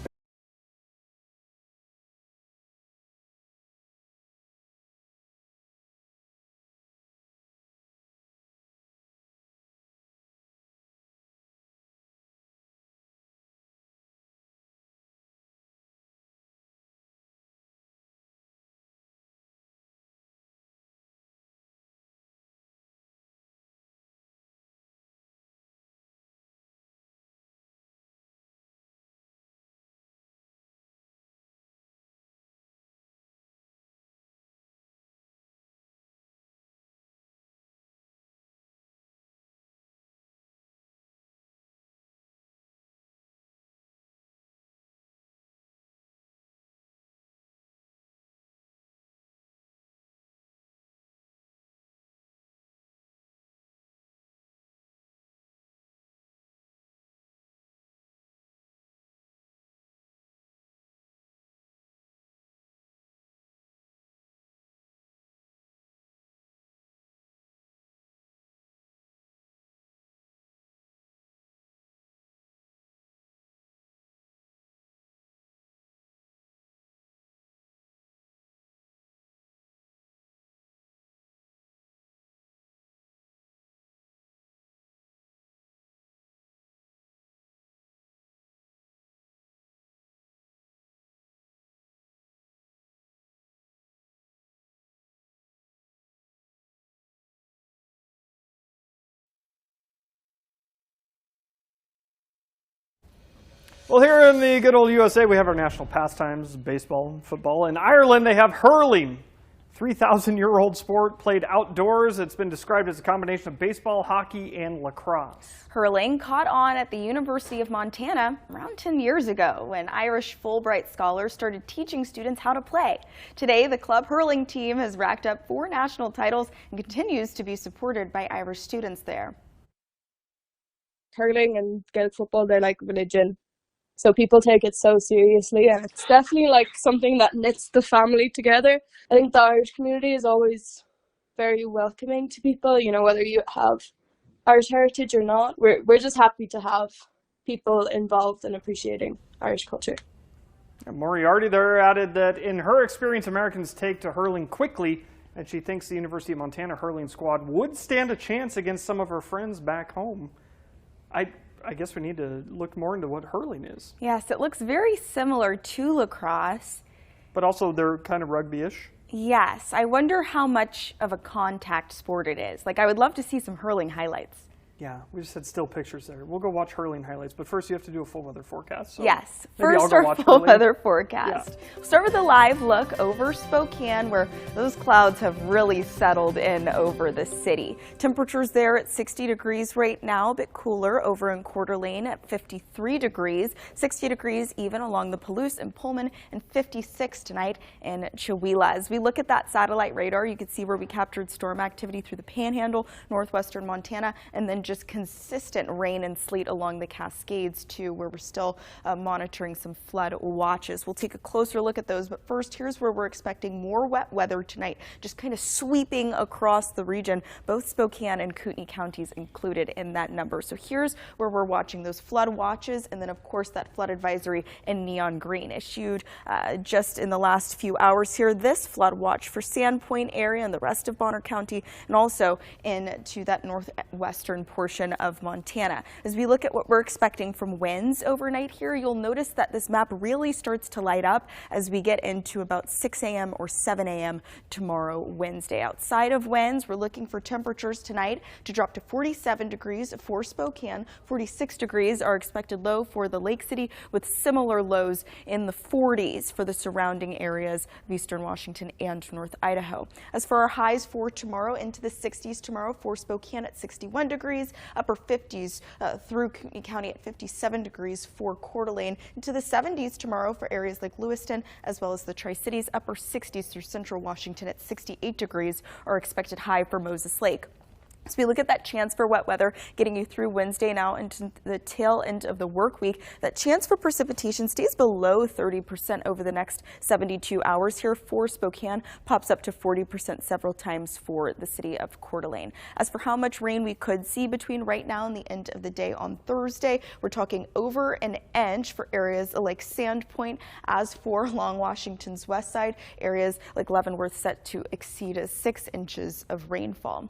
Well, here in the good old USA, we have our national pastimes, baseball and football. In Ireland, they have hurling, 3,000-year-old sport played outdoors. It's been described as a combination of baseball, hockey, and lacrosse. Hurling caught on at the University of Montana around 10 years ago when Irish Fulbright scholars started teaching students how to play. Today, the club hurling team has racked up 4 national titles and continues to be supported by Irish students there. Hurling and Gaelic football, they're like religion. So people take it so seriously, and it's definitely like something that knits the family together. I think the Irish community is always very welcoming to people, you know, whether you have Irish heritage or not. We're just happy to have people involved in appreciating Irish culture. And Moriarty there added that in her experience, Americans take to hurling quickly, and she thinks the University of Montana hurling squad would stand a chance against some of her friends back home. I guess we need to look more into what hurling is. Yes, it looks very similar to lacrosse. But also they're kind of rugby-ish. Yes, I wonder how much of a contact sport it is. Like, I would love to see some hurling highlights. Yeah, we just had still pictures there. We'll go watch hurling highlights, but first you have to do a full weather forecast. So yes, maybe first our full weather forecast. Yeah. We'll start with a live look over Spokane, where those clouds have really settled in over the city. Temperatures there at 60 degrees right now, a bit cooler over in Coeur d'Alene at 53 degrees, 60 degrees even along the Palouse and Pullman, and 56 tonight in Chewelah. As we look at that satellite radar, you can see where we captured storm activity through the Panhandle, northwestern Montana, and then just consistent rain and sleet along the Cascades too, where we're still monitoring some flood watches. We'll take a closer look at those, but first here's where we're expecting more wet weather tonight, just kind of sweeping across the region, both Spokane and Kootenai counties included in that number. So here's where we're watching those flood watches, and then of course that flood advisory in neon green issued just in the last few hours here. This flood watch for Sandpoint area and the rest of Bonner County, and also into that northwestern portion of Montana. As we look at what we're expecting from winds overnight here, you'll notice that this map really starts to light up as we get into about 6 a.m. or 7 a.m. tomorrow, Wednesday. Outside of winds, we're looking for temperatures tonight to drop to 47 degrees for Spokane, 46 degrees are expected low for the Lake City, with similar lows in the 40s for the surrounding areas of eastern Washington and North Idaho. As for our highs for tomorrow, into the 60s tomorrow for Spokane at 61 degrees, upper 50s through Kootenai County at 57 degrees for Coeur d'Alene, into the 70s tomorrow for areas like Lewiston, as well as the Tri-Cities. Upper 60s through central Washington at 68 degrees are expected high for Moses Lake. As we look at that chance for wet weather getting you through Wednesday now into the tail end of the work week, that chance for precipitation stays below 30% over the next 72 hours here for Spokane, pops up to 40% several times for the city of Coeur d'Alene. As for how much rain we could see between right now and the end of the day on Thursday, we're talking over an inch for areas like Sandpoint. As for along Washington's west side, areas like Leavenworth set to exceed 6 inches of rainfall.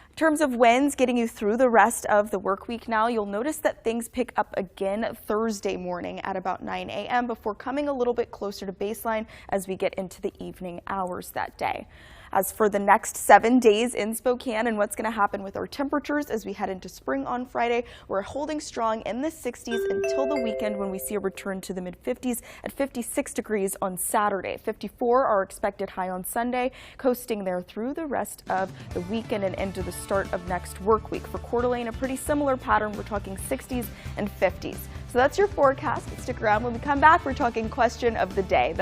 In terms of winds getting you through the rest of the work week now, you'll notice that things pick up again Thursday morning at about 9 a.m. before coming a little bit closer to baseline as we get into the evening hours that day. As for the next 7 days in Spokane and what's going to happen with our temperatures as we head into spring on Friday, we're holding strong in the 60s until the weekend when we see a return to the mid-50s at 56 degrees on Saturday. 54 are expected high on Sunday, coasting there through the rest of the weekend and into the start of next work week. For Coeur d'Alene, a pretty similar pattern. We're talking 60s and 50s. So that's your forecast. Stick around. When we come back, we're talking question of the day.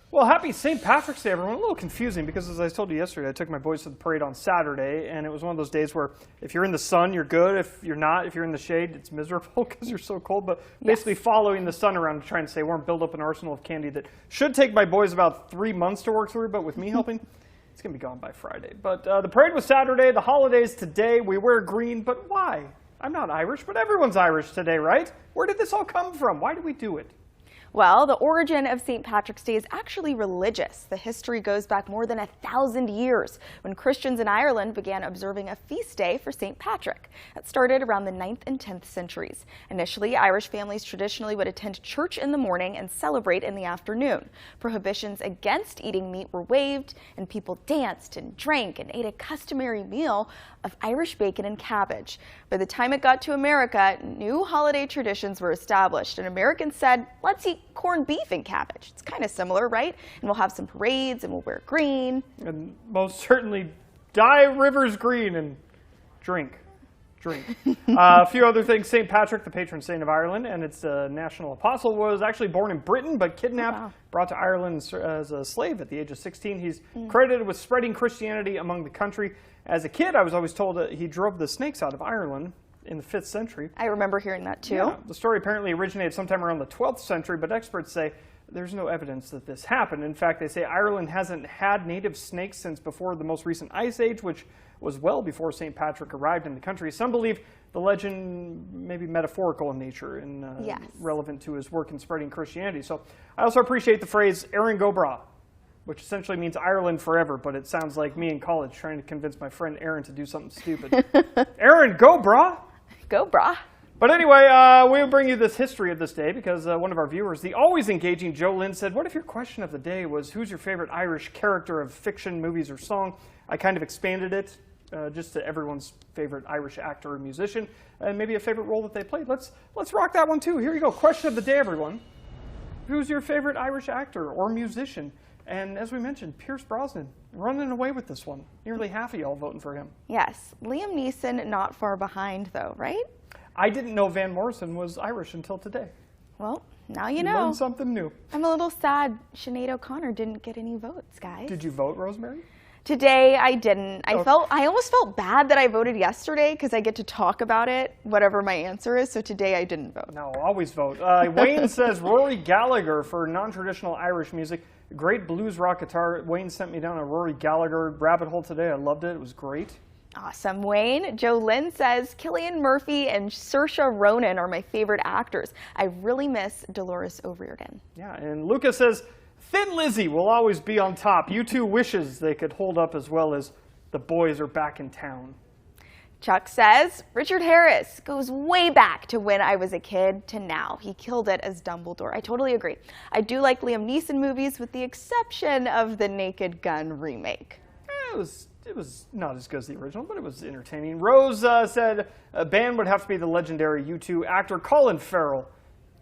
Well, happy St. Patrick's Day, everyone. A little confusing because, as I told you yesterday, I took my boys to the parade on Saturday, and it was one of those days where if you're in the sun, you're good. If you're not, if you're in the shade, it's miserable because you're so cold. But basically following the sun around to try and stay warm, build up an arsenal of candy that should take my boys about 3 months to work through, but with me helping, it's going to be gone by Friday. But the parade was Saturday, the holidays today. We wear green, but why? I'm not Irish, but everyone's Irish today, right? Where did this all come from? Why do we do it? Well, the origin of St. Patrick's Day is actually religious. The history goes back more than 1,000 years when Christians in Ireland began observing a feast day for St. Patrick. It started around the 9th and 10th centuries. Initially, Irish families traditionally would attend church in the morning and celebrate in the afternoon. Prohibitions against eating meat were waived, and people danced and drank and ate a customary meal of Irish bacon and cabbage. By the time it got to America, new holiday traditions were established, and Americans said, let's eat corned beef and cabbage. It's kind of similar, right? And we'll have some parades and we'll wear green. And most certainly dye rivers green and drink. A few other things. St. Patrick, the patron saint of Ireland, and its national apostle, was actually born in Britain but kidnapped, brought to Ireland as a slave at the age of 16. He's credited with spreading Christianity among the country. As a kid, I was always told that he drove the snakes out of Ireland in the 5th century. I remember hearing that too. Yeah, the story apparently originated sometime around the 12th century, but experts say there's no evidence that this happened. In fact, they say Ireland hasn't had native snakes since before the most recent ice age, which was well before St. Patrick arrived in the country. Some believe the legend may be metaphorical in nature and relevant to his work in spreading Christianity. So I also appreciate the phrase Erin go bragh, which essentially means Ireland forever, but it sounds like me in college trying to convince my friend Erin to do something stupid. Erin, go bragh! Go bragh! But anyway, we'll bring you this history of this day because one of our viewers, the always engaging Joe Lynn, said, what if your question of the day was, who's your favorite Irish character of fiction, movies, or song? I kind of expanded it just to everyone's favorite Irish actor or musician, and maybe a favorite role that they played. Let's rock that one too. Here you go. Question of the day, everyone. Who's your favorite Irish actor or musician? And as we mentioned, Pierce Brosnan running away with this one. Nearly half of y'all voting for him. Yes. Liam Neeson not far behind though, right? I didn't know Van Morrison was Irish until today. Well, now you know. Learned something new. I'm a little sad Sinead O'Connor didn't get any votes, guys. Did you vote, Rosemary? Today I didn't. I almost felt bad that I voted yesterday because I get to talk about it, whatever my answer is. So today I didn't vote. No, always vote. Wayne says Rory Gallagher for non-traditional Irish music. Great blues rock guitar. Wayne sent me down a Rory Gallagher rabbit hole today. I loved it. It was great. Awesome, Wayne. Joe Lynn says Cillian Murphy and Saoirse Ronan are my favorite actors. I really miss Dolores O'Riordan. Yeah, and Lucas says Thin Lizzy will always be on top. U2 wishes they could hold up as well as the boys are back in town. Chuck says Richard Harris goes way back to when I was a kid to now. He killed it as Dumbledore. I totally agree. I do like Liam Neeson movies with the exception of the Naked Gun remake. It was not as good as the original, but it was entertaining. Rose said a band would have to be the legendary U2 actor Colin Farrell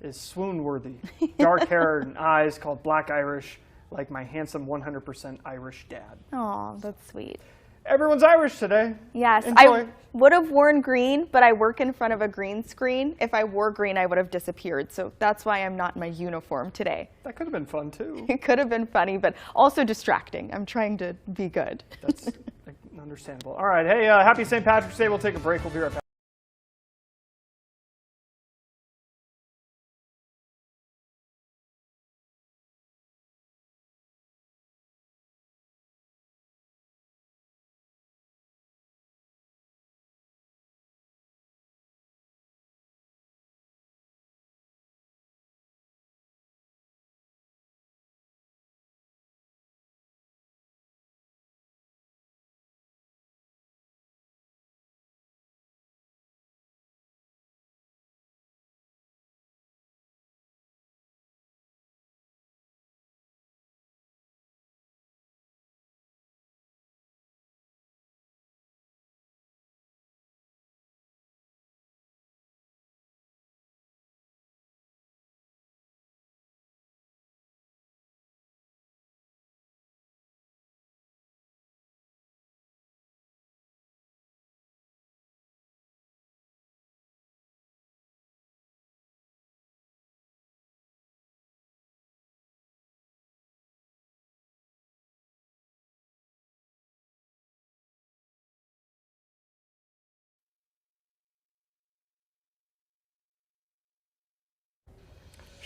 is swoon-worthy. Dark hair and eyes, called Black Irish, like my handsome 100% Irish dad. Oh, that's sweet. Everyone's Irish today. Yes, Enjoy. I would have worn green, but I work in front of a green screen. If I wore green, I would have disappeared. So that's why I'm not in my uniform today. That could have been fun, too. It could have been funny, but also distracting. I'm trying to be good. That's understandable. All right. Hey, happy St. Patrick's Day. We'll take a break. We'll be right back.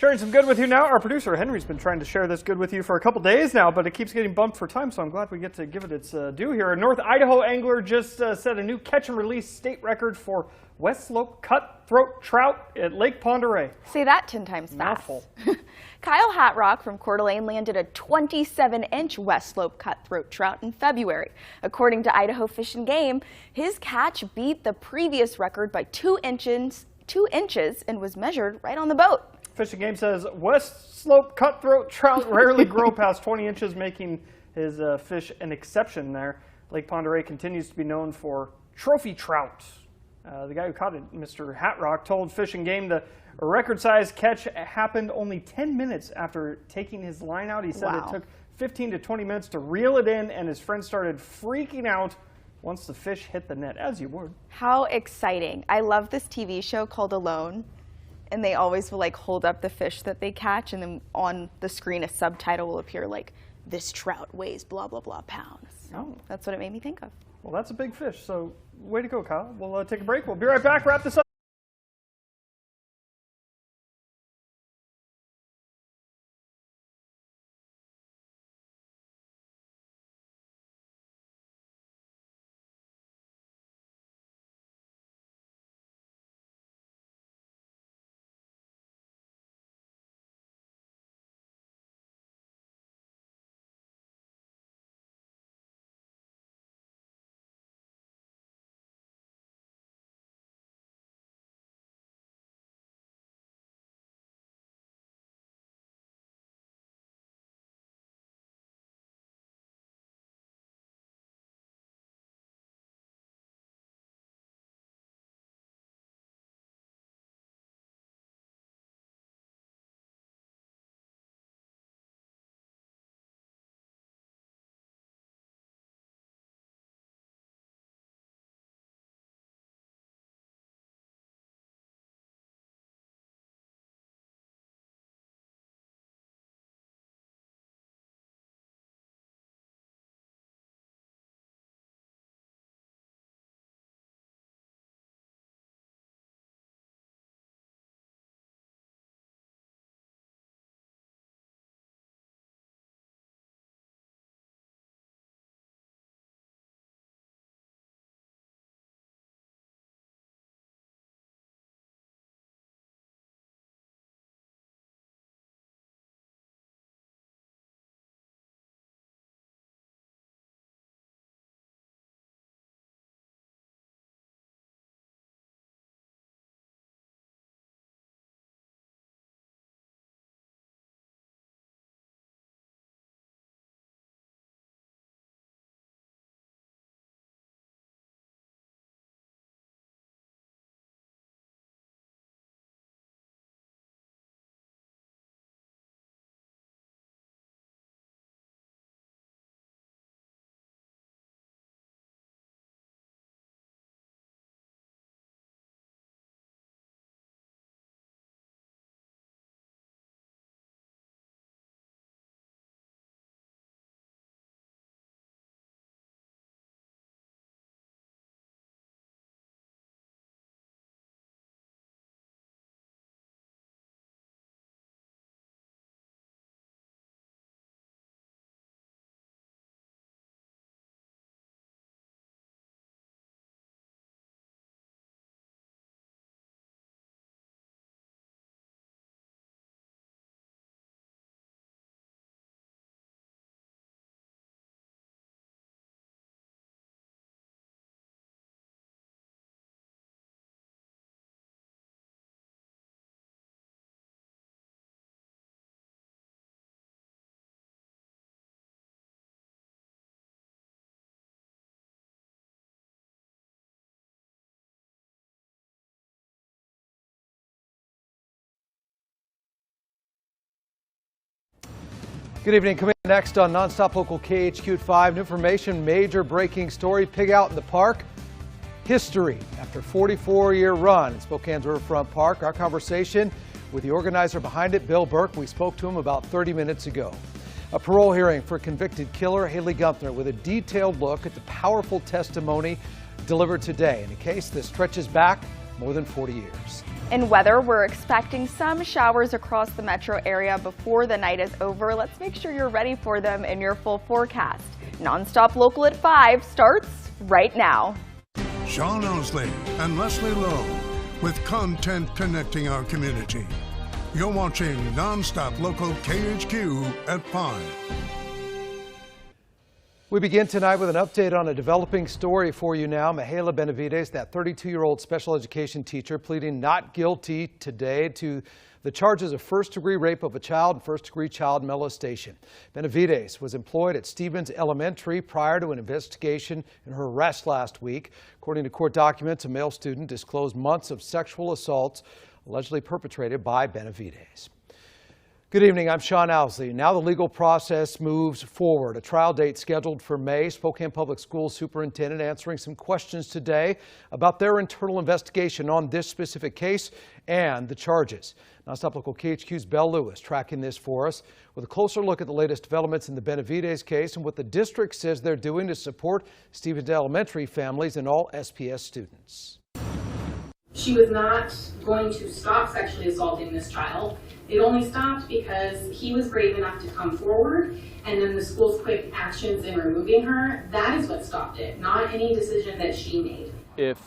Sharing some good with you now. Our producer Henry's been trying to share this good with you for a couple days now, but it keeps getting bumped for time, so I'm glad we get to give it its due here. A North Idaho angler just set a new catch and release state record for West Slope cutthroat trout at Lake Pend Oreille. Say that 10 times fast. Mouthful. Kyle Hatrock from Coeur d'Alene landed a 27-inch West Slope cutthroat trout in February. According to Idaho Fish and Game, his catch beat the previous record by 2 inches and was measured right on the boat. Fish and Game says West Slope cutthroat trout rarely grow past 20 inches, making his fish an exception there. Lake Pend Oreille continues to be known for trophy trout. The guy who caught it, Mr. Hatrock, told Fish and Game the record-sized catch happened only 10 minutes after taking his line out. He said It took 15 to 20 minutes to reel it in, and his friend started freaking out once the fish hit the net, as you would. How exciting. I love this TV show called Alone, and they always will like hold up the fish that they catch, and then on the screen a subtitle will appear like, "This trout weighs blah, blah, blah pounds." Oh. That's what it made me think of. Well, that's a big fish, so way to go, Kyle. We'll take a break. We'll be right back, wrap this up. Good evening. Coming up next on NonStop Local KHQ at 5. New information, major breaking story, pig out in the park. History after 44-year run in Spokane's Riverfront Park. Our conversation with the organizer behind it, Bill Burke. We spoke to him about 30 minutes ago. A parole hearing for convicted killer Haley Gunther with a detailed look at the powerful testimony delivered today in a case that stretches back more than 40 years. In weather, we're expecting some showers across the metro area before the night is over. Let's make sure you're ready for them in your full forecast. Nonstop Local at 5 starts right now. Sean Owsley and Leslie Lowe with content connecting our community. You're watching Nonstop Local KHQ at 5. We begin tonight with an update on a developing story for you now. Mihaela Benavides, that 32-year-old special education teacher, pleading not guilty today to the charges of first-degree rape of a child and first-degree child molestation. Benavides was employed at Stevens Elementary prior to an investigation in her arrest last week. According to court documents, a male student disclosed months of sexual assaults allegedly perpetrated by Benavides. Good evening, I'm Sean Owsley. Now the legal process moves forward. A trial date scheduled for May. Spokane Public Schools Superintendent answering some questions today about their internal investigation on this specific case and the charges. Nonstop Local KHQ's Belle Lewis tracking this for us with a closer look at the latest developments in the Benavides case and what the district says they're doing to support Stevens Elementary families and all SPS students. She was not going to stop sexually assaulting this child. It only stopped because he was brave enough to come forward, and then the school's quick actions in removing her, that is what stopped it, not any decision that she made. If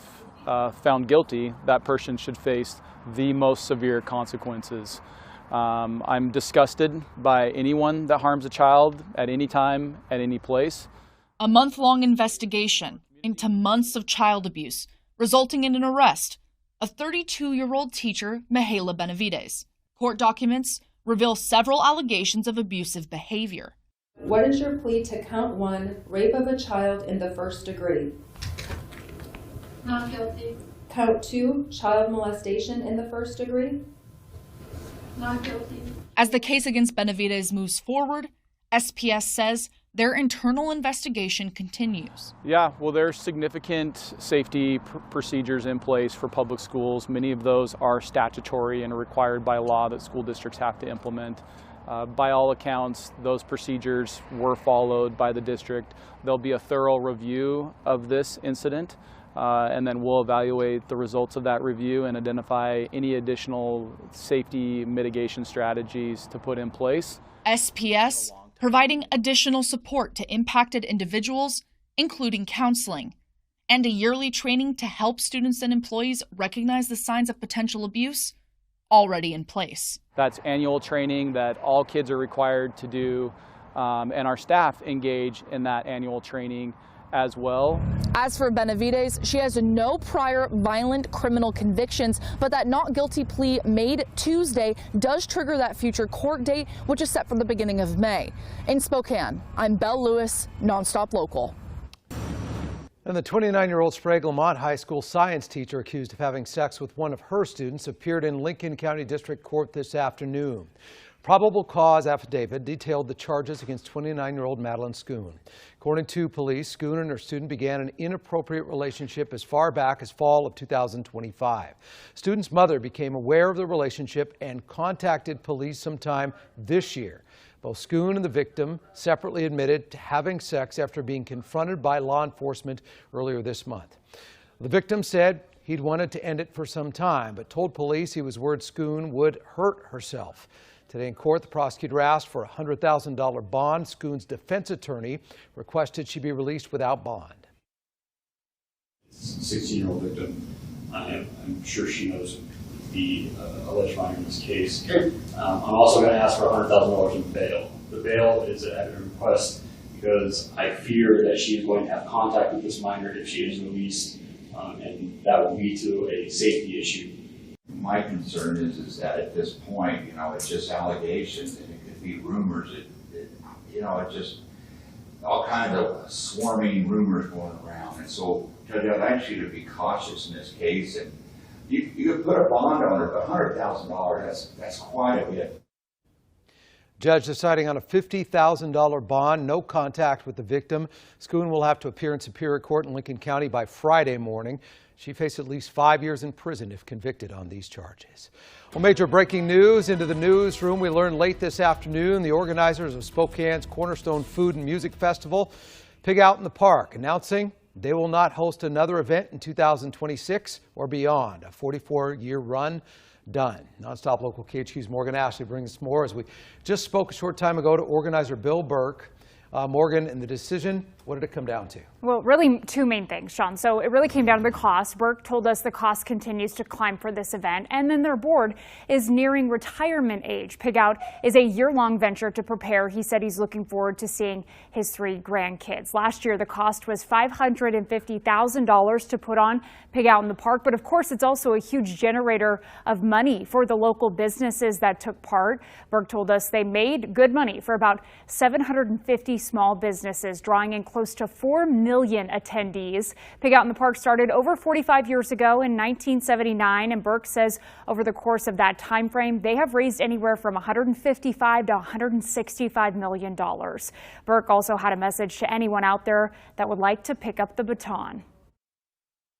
found guilty, that person should face the most severe consequences. I'm disgusted by anyone that harms a child at any time, at any place. A month-long investigation into months of child abuse, resulting in an arrest of 32-year-old teacher Mihaela Benavides. Court documents reveal several allegations of abusive behavior. What is your plea to count 1, rape of a child in the first degree? Not guilty. Count 2, child molestation in the first degree? Not guilty. As the case against Benavides moves forward, SPS says their internal investigation continues. Yeah, well, there's significant safety procedures in place for public schools. Many of those are statutory and are required by law that school districts have to implement. By all accounts, those procedures were followed by the district. There'll be a thorough review of this incident, and then we'll evaluate the results of that review and identify any additional safety mitigation strategies to put in place. SPS providing additional support to impacted individuals, including counseling, and a yearly training to help students and employees recognize the signs of potential abuse already in place. That's annual training that all kids are required to do, and our staff engage in that annual training as well. As for Benavides, she has no prior violent criminal convictions, but that not guilty plea made Tuesday does trigger that future court date, which is set for the beginning of May. In Spokane, I'm Belle Lewis, Nonstop Local. And the 29-year-old Sprague Lamont High School science teacher accused of having sex with one of her students appeared in Lincoln County District Court this afternoon. Probable cause affidavit detailed the charges against 29-year-old Madeline Schoon. According to police, Schoon and her student began an inappropriate relationship as far back as fall of 2025. Student's mother became aware of the relationship and contacted police sometime this year. Both Schoon and the victim separately admitted to having sex after being confronted by law enforcement earlier this month. The victim said he'd wanted to end it for some time, but told police he was worried Schoon would hurt herself. Today in court, the prosecutor asked for a $100,000 bond. Schoon's defense attorney requested she be released without bond. 16-year-old victim, I'm sure she knows the alleged minor in this case. I'm also going to ask for $100,000 in bail. The bail is at a request because I fear that she is going to have contact with this minor if she is released, and that will lead to a safety issue. My concern is that at this point, it's just allegations and it could be rumors. It's just all kinds of swarming rumors going around. And so, Judge, I'd like you to be cautious in this case. And you could put a bond on it, but $100,000, that's quite a bit. Judge deciding on a $50,000 bond, no contact with the victim. Schoon will have to appear in Superior Court in Lincoln County by Friday morning. She faced at least 5 years in prison if convicted on these charges. Well, major breaking news into the newsroom. We learned late this afternoon the organizers of Spokane's Cornerstone Food and Music Festival, Pig Out in the Park, announcing They will not host another event in 2026 or beyond. A 44-year run done. Nonstop Local KHQ's Morgan Ashley brings us more as we just spoke a short time ago to organizer Bill Burke. Morgan, and the decision, what did it come down to? Well, really two main things, Sean. So it really came down to the cost. Burke told us the cost continues to climb for this event, and then their board is nearing retirement age. Pig Out is a year-long venture to prepare. He said he's looking forward to seeing his 3 grandkids. Last year, the cost was $550,000 to put on Pig Out in the Park, but of course, it's also a huge generator of money for the local businesses that took part. Burke told us they made good money for about 750 small businesses, drawing in close to 4 million attendees. Pig Out in the Park started over 45 years ago in 1979, and Burke says over the course of that time frame, they have raised anywhere from $155 to $165 million. Burke also had a message to anyone out there that would like to pick up the baton.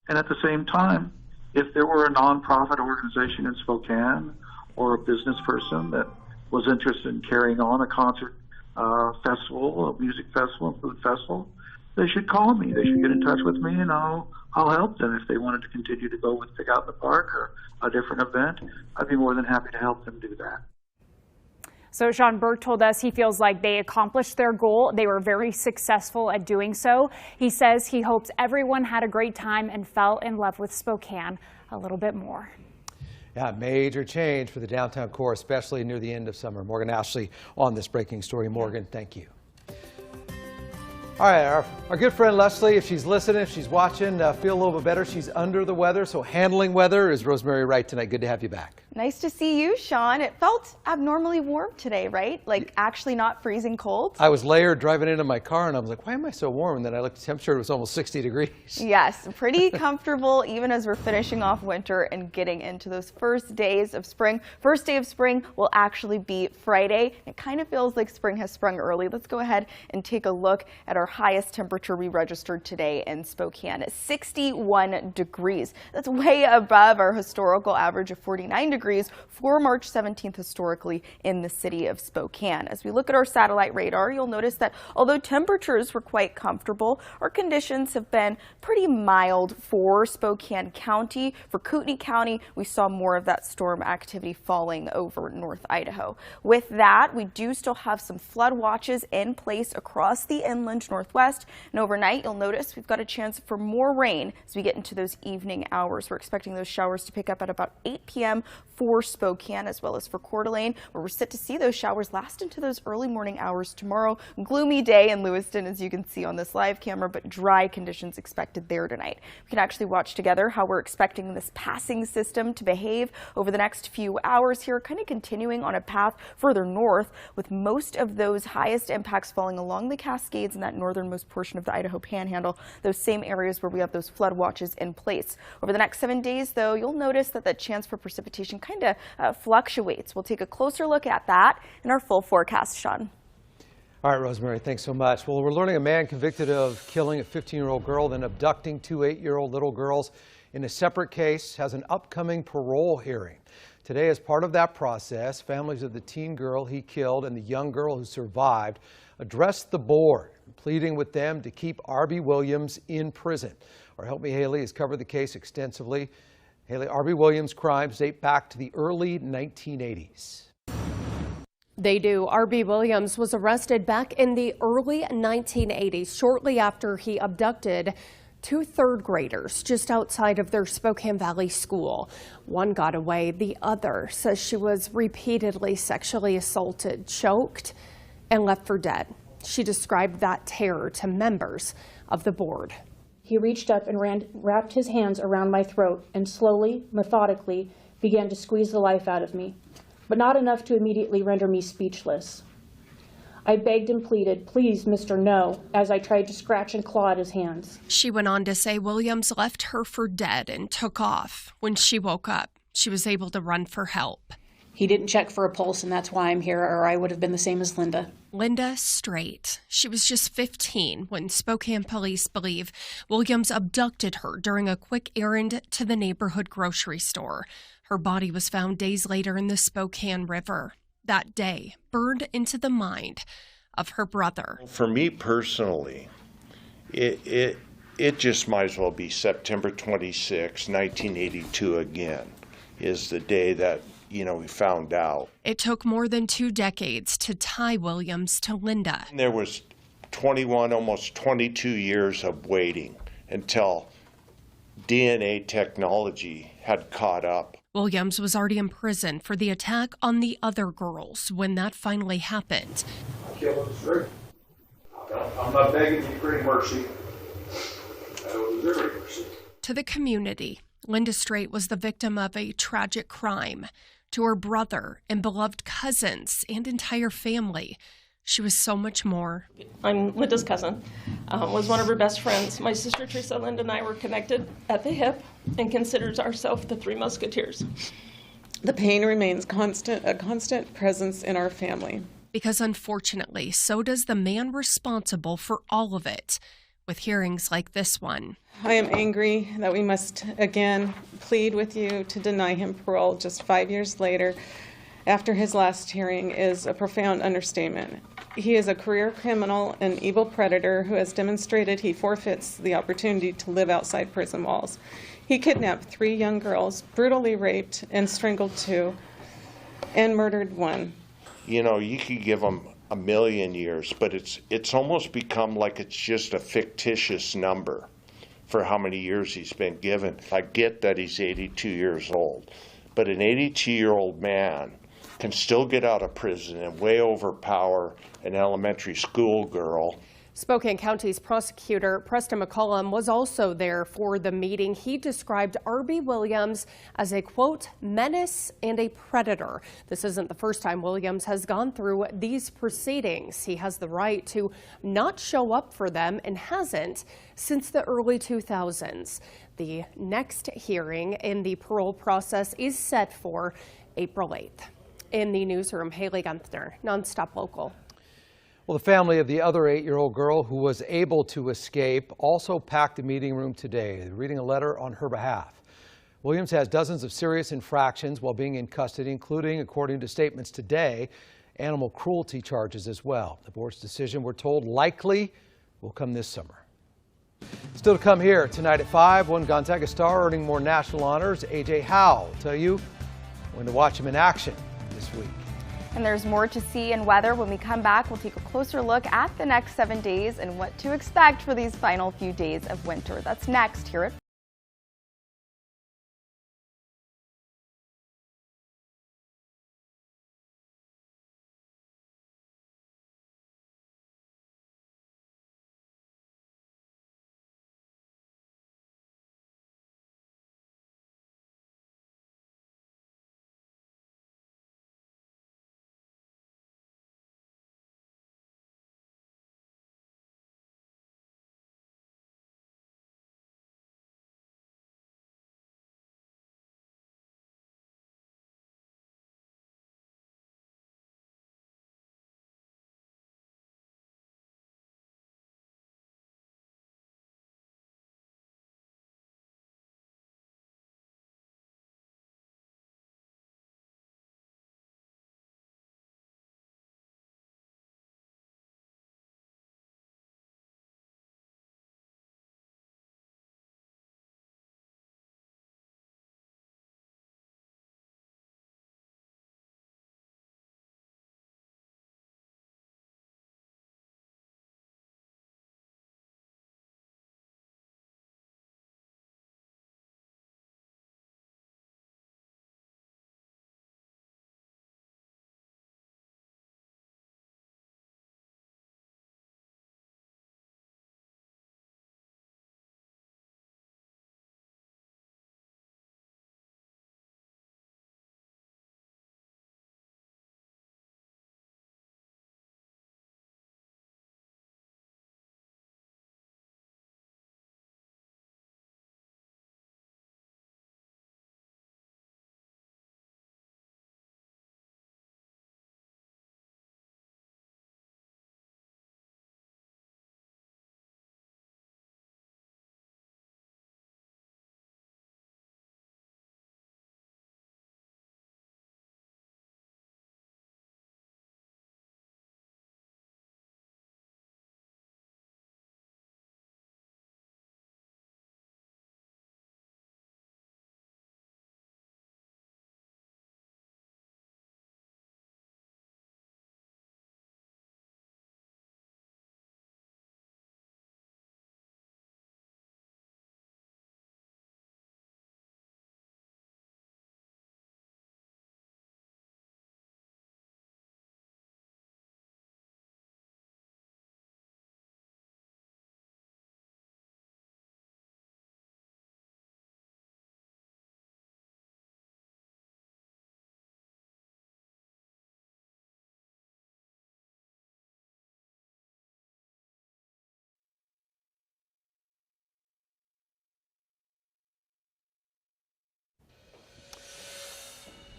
And at the same time, if there were a nonprofit organization in Spokane or a business person that was interested in carrying on a concert festival, a music festival, a food festival, they should call me. They should get in touch with me, and I'll help them. If they wanted to continue to go with Pig Out in the Park or a different event, I'd be more than happy to help them do that. So Sean, Burke told us he feels like they accomplished their goal. They were very successful at doing so. He says he hopes everyone had a great time and fell in love with Spokane a little bit more. Yeah, major change for the downtown core, especially near the end of summer. Morgan Ashley on this breaking story. Morgan, thank you. All right, our good friend Leslie, if she's listening, if she's watching, feel a little bit better. She's under the weather, so handling weather is Rosemary Wright tonight. Good to have you back. Nice to see you, Sean. It felt abnormally warm today, right? Like actually not freezing cold. I was layered driving into my car, and I was like, why am I so warm? And then I looked at the temperature, it was almost 60 degrees. Yes, pretty comfortable even as we're finishing off winter and getting into those first days of spring. First day of spring will actually be Friday. It kind of feels like spring has sprung early. Let's go ahead and take a look at our highest temperature we registered today in Spokane at 61 degrees. That's way above our historical average of 49 degrees for March 17th historically in the city of Spokane. As we look at our satellite radar, you'll notice that although temperatures were quite comfortable, our conditions have been pretty mild for Spokane County. For Kootenai County, we saw more of that storm activity falling over North Idaho. With that, we do still have some flood watches in place across the inland Northwest, and overnight you'll notice we've got a chance for more rain as we get into those evening hours. We're expecting those showers to pick up at about 8 p.m. for Spokane as well as for Coeur d'Alene, where we're set to see those showers last into those early morning hours tomorrow. Gloomy day in Lewiston, as you can see on this live camera, but dry conditions expected there tonight. We can actually watch together how we're expecting this passing system to behave over the next few hours here, kind of continuing on a path further north, with most of those highest impacts falling along the Cascades in that northernmost portion of the Idaho Panhandle, those same areas where we have those flood watches in place. Over the next 7 days, though, you'll notice that the chance for precipitation kind of fluctuates. We'll take a closer look at that in our full forecast, Sean. All right, Rosemary, thanks so much. Well, we're learning a man convicted of killing a 15-year-old girl, then abducting 2 8-year-old little girls in a separate case has an upcoming parole hearing. Today, as part of that process, families of the teen girl he killed and the young girl who survived addressed the board, pleading with them to keep R.B. Williams in prison. Our Help Me Haley has covered the case extensively. Haley, R.B. Williams' crimes date back to the early 1980s. They do. R.B. Williams was arrested back in the early 1980s, shortly after he abducted 2 third graders just outside of their Spokane Valley school. One got away. The other says she was repeatedly sexually assaulted, choked, and left for dead. She described that terror to members of the board. He reached up and wrapped his hands around my throat and slowly, methodically, began to squeeze the life out of me, but not enough to immediately render me speechless. I begged and pleaded, "Please, Mr. No," as I tried to scratch and claw at his hands. She went on to say Williams left her for dead and took off. When she woke up, she was able to run for help. He didn't check for a pulse, and that's why I'm here, or I would have been the same as Linda. Linda Strait. She was just 15 when Spokane police believe Williams abducted her during a quick errand to the neighborhood grocery store. Her body was found days later in the Spokane River. That day burned into the mind of her brother. For me personally, it it just might as well be September 26, 1982 again, is the day that, we found out. It took more than 2 decades to tie Williams to Linda. There was 21, almost 22 years of waiting until DNA technology had caught up. Williams was already in prison for the attack on the other girls when that finally happened. I killed him straight. I'm not begging you for any mercy. I don't deserve any mercy. To the community, Linda Straight was the victim of a tragic crime. To her brother and beloved cousins and entire family, she was so much more. I'm Linda's cousin, was one of her best friends. My sister Teresa, Linda, and I were connected at the hip and considers ourselves the Three Musketeers. The pain remains a constant presence in our family. Because unfortunately, so does the man responsible for all of it, with hearings like this one. I am angry that we must again plead with you to deny him parole just 5 years later after his last hearing is a profound understatement. He is a career criminal and evil predator who has demonstrated he forfeits the opportunity to live outside prison walls. He kidnapped 3 young girls, brutally raped and strangled 2, and murdered 1. You could give him a million years, but it's almost become like it's just a fictitious number for how many years he's been given. I get that he's 82 years old, but an 82-year-old man can still get out of prison and way overpower an elementary school girl. Spokane County's prosecutor, Preston McCollum, was also there for the meeting. He described R.B. Williams as a, quote, menace and a predator. This isn't the first time Williams has gone through these proceedings. He has the right to not show up for them and hasn't since the early 2000s. The next hearing in the parole process is set for April 8th. In the newsroom, Haley Gunther, NonStop Local. Well, the family of the other 8-year-old girl who was able to escape also packed the meeting room today. They're reading a letter on her behalf. Williams has dozens of serious infractions while being in custody, including, according to statements today, animal cruelty charges as well. The board's decision, we're told, likely will come this summer. Still to come here tonight at 5, one Gonzaga star earning more national honors, A.J. Howe, will tell you when to watch him in action this week. And there's more to see in weather. When we come back, we'll take a closer look at the next 7 days and what to expect for these final few days of winter. That's next here at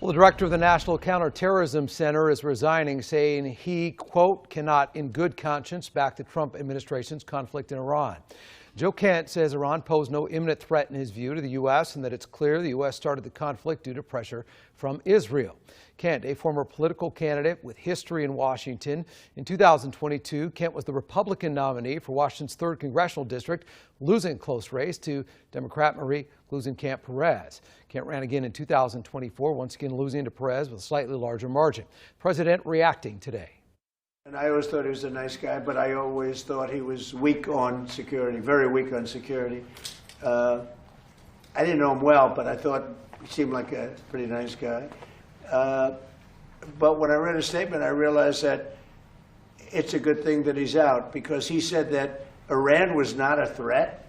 Well, the director of the National Counterterrorism Center is resigning, saying he, quote, cannot in good conscience back the Trump administration's conflict in Iran. Joe Kent says Iran posed no imminent threat in his view to the U.S. and that it's clear the U.S. started the conflict due to pressure from Israel. Kent, a former political candidate with history in Washington. In 2022, Kent was the Republican nominee for Washington's 3rd Congressional District, losing a close race to Democrat Marie Gluesenkamp-Perez. Kent ran again in 2024, once again losing to Perez with a slightly larger margin. President reacting today. And I always thought he was a nice guy, but I always thought he was weak on security, very weak on security. I didn't know him well, but I thought he seemed like a pretty nice guy. But when I read his statement, I realized that it's a good thing that he's out, because he said that Iran was not a threat.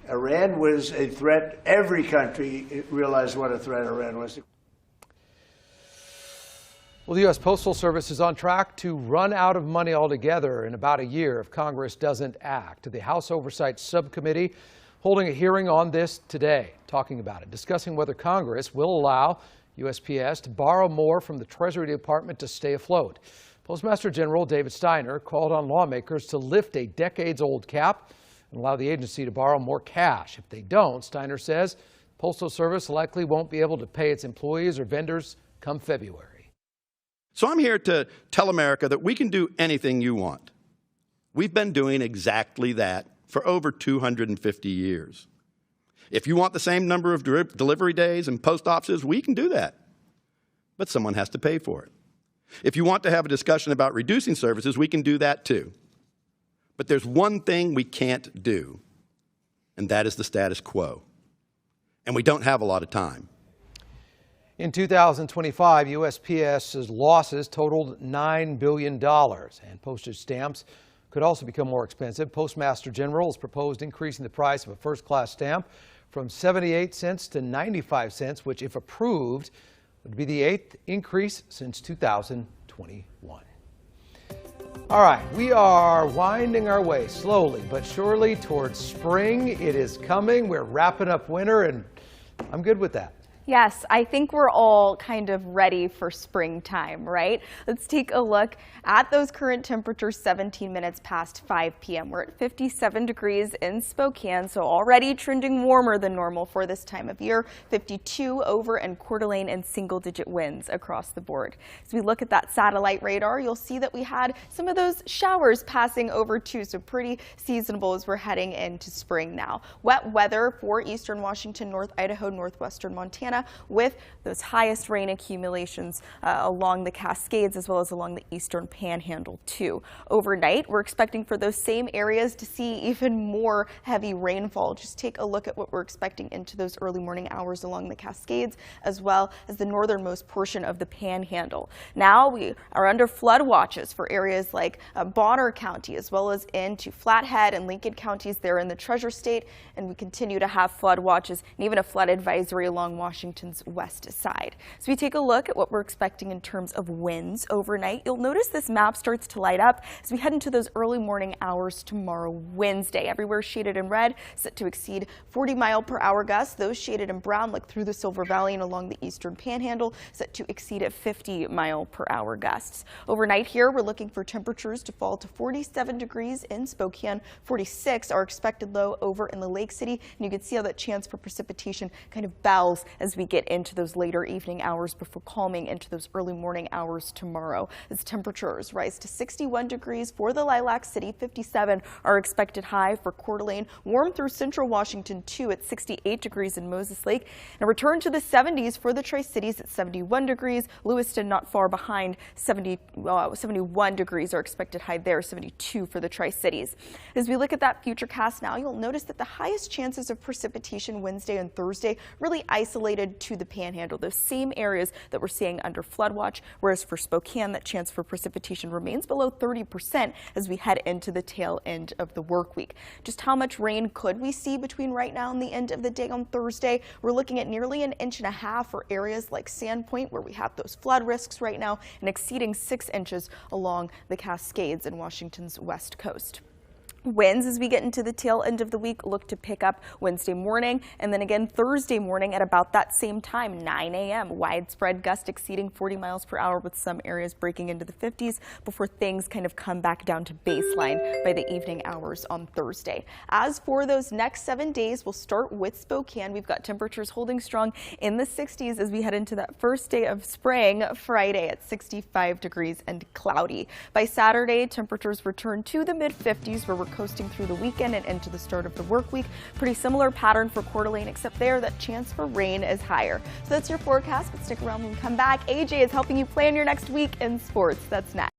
Iran was a threat. Every country realized what a threat Iran was. Well, the U.S. Postal Service is on track to run out of money altogether in about a year if Congress doesn't act. The House Oversight Subcommittee holding a hearing on this today, talking about it, discussing whether Congress will allow USPS to borrow more from the Treasury Department to stay afloat. Postmaster General David Steiner called on lawmakers to lift a decades-old cap and allow the agency to borrow more cash. If they don't, Steiner says, the Postal Service likely won't be able to pay its employees or vendors come February. So I'm here to tell America that we can do anything you want. We've been doing exactly that for over 250 years. If you want the same number of delivery days and post offices, we can do that. But someone has to pay for it. If you want to have a discussion about reducing services, we can do that too. But there's one thing we can't do, and that is the status quo. And we don't have a lot of time. In 2025, USPS's losses totaled $9 billion, and postage stamps could also become more expensive. Postmaster General has proposed increasing the price of a first-class stamp from 78 cents to 95 cents, which, if approved, would be the 8th increase since 2021. All right, we are winding our way slowly but surely towards spring. It is coming. We're wrapping up winter, and I'm good with that. Yes, I think we're all kind of ready for springtime, right? Let's take a look at those current temperatures 17 minutes past 5 p.m. We're at 57 degrees in Spokane, so already trending warmer than normal for this time of year. 52 over in Coeur d'Alene and single-digit winds across the board. As we look at that satellite radar, you'll see that we had some of those showers passing over too, so pretty seasonable as we're heading into spring now. Wet weather for eastern Washington, North Idaho, northwestern Montana, with those highest rain accumulations along the Cascades as well as along the eastern Panhandle too. Overnight, we're expecting for those same areas to see even more heavy rainfall. Just take a look at what we're expecting into those early morning hours along the Cascades as well as the northernmost portion of the Panhandle. Now we are under flood watches for areas like Bonner County as well as into Flathead and Lincoln counties there in the Treasure State, and we continue to have flood watches and even a flood advisory along Washington's west side. So we take a look at what we're expecting in terms of winds overnight. You'll notice this map starts to light up as we head into those early morning hours tomorrow, Wednesday. Everywhere shaded in red, set to exceed 40-mile-per-hour gusts. Those shaded in brown, like through the Silver Valley and along the eastern Panhandle, set to exceed at 50-mile-per-hour gusts. Overnight here, we're looking for temperatures to fall to 47 degrees in Spokane. 46 are expected low over in the Lake City, and you can see how that chance for precipitation kind of bows as we get into those later evening hours before calming into those early morning hours tomorrow. As temperatures rise to 61 degrees for the Lilac City, 57 are expected high for Coeur d'Alene, warm through central Washington too at 68 degrees in Moses Lake, and a return to the 70s for the Tri-Cities at 71 degrees. Lewiston not far behind, 71 degrees are expected high there, 72 for the Tri-Cities. As we look at that futurecast now, you'll notice that the highest chances of precipitation Wednesday and Thursday really isolated to the Panhandle, those same areas that we're seeing under flood watch, whereas for Spokane, that chance for precipitation remains below 30% as we head into the tail end of the work week. Just how much rain could we see between right now and the end of the day on Thursday? We're looking at nearly 1.5 inches for areas like Sandpoint, where we have those flood risks right now, and exceeding 6 inches along the Cascades and Washington's west coast. Winds as we get into the tail end of the week look to pick up Wednesday morning and then again Thursday morning at about that same time, 9 a.m. Widespread gusts exceeding 40 miles per hour with some areas breaking into the 50s before things kind of come back down to baseline by the evening hours on Thursday. As for those next 7 days, we'll start with Spokane. We've got temperatures holding strong in the 60s as we head into that first day of spring, Friday at 65 degrees and cloudy. By Saturday, temperatures return to the mid-50s where we're coasting through the weekend and into the start of the work week. Pretty similar pattern for Coeur d'Alene, except there that chance for rain is higher. So that's your forecast, but stick around when we come back. AJ is helping you plan your next week in sports. That's next.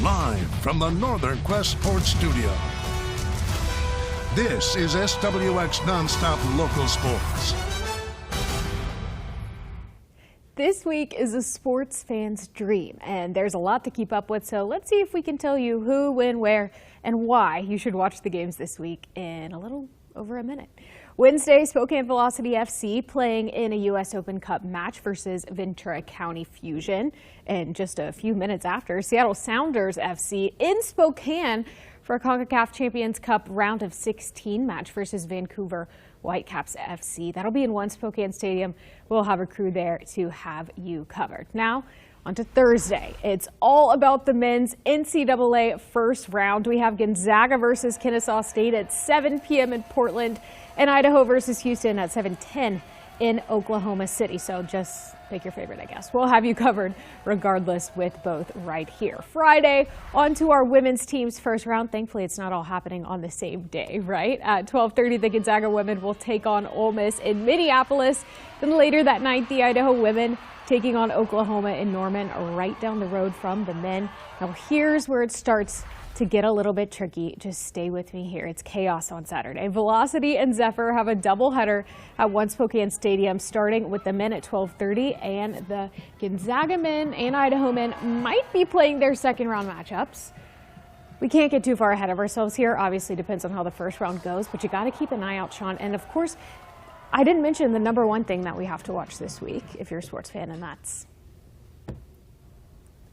Live from the Northern Quest Sports Studio. This is SWX NonStop Local Sports. This week is a sports fan's dream, and there's a lot to keep up with, so let's see if we can tell you who, when, where, and why you should watch the games this week in a little over a minute. Wednesday, Spokane Velocity FC playing in a U.S. Open Cup match versus Ventura County Fusion. And just a few minutes after, Seattle Sounders FC in Spokane for a CONCACAF Champions Cup round of 16 match versus Vancouver Whitecaps FC. That'll be in One Spokane Stadium. We'll have a crew there to have you covered. Now, on to Thursday. It's all about the men's NCAA first round. We have Gonzaga versus Kennesaw State at 7 p.m. in Portland and Idaho versus Houston at 7:10 in Oklahoma City. So just pick your favorite, I guess. We'll have you covered regardless with both right here. Friday, on to our women's team's first round. Thankfully, it's not all happening on the same day, right? At 12:30, the Gonzaga women will take on Ole Miss in Minneapolis. Then later that night, the Idaho women taking on Oklahoma in Norman, right down the road from the men. Now here's where it starts To get a little bit tricky, just stay with me here. It's chaos on Saturday. Velocity and Zephyr have a doubleheader at One Spokane Stadium, starting with the men at 12:30, and the Gonzaga men and Idaho men might be playing their second round matchups. We can't get too far ahead of ourselves here. Obviously, depends on how the first round goes, but you got to keep an eye out, Sean. And of course, I didn't mention the number one thing that we have to watch this week, if you're a sports fan, and that's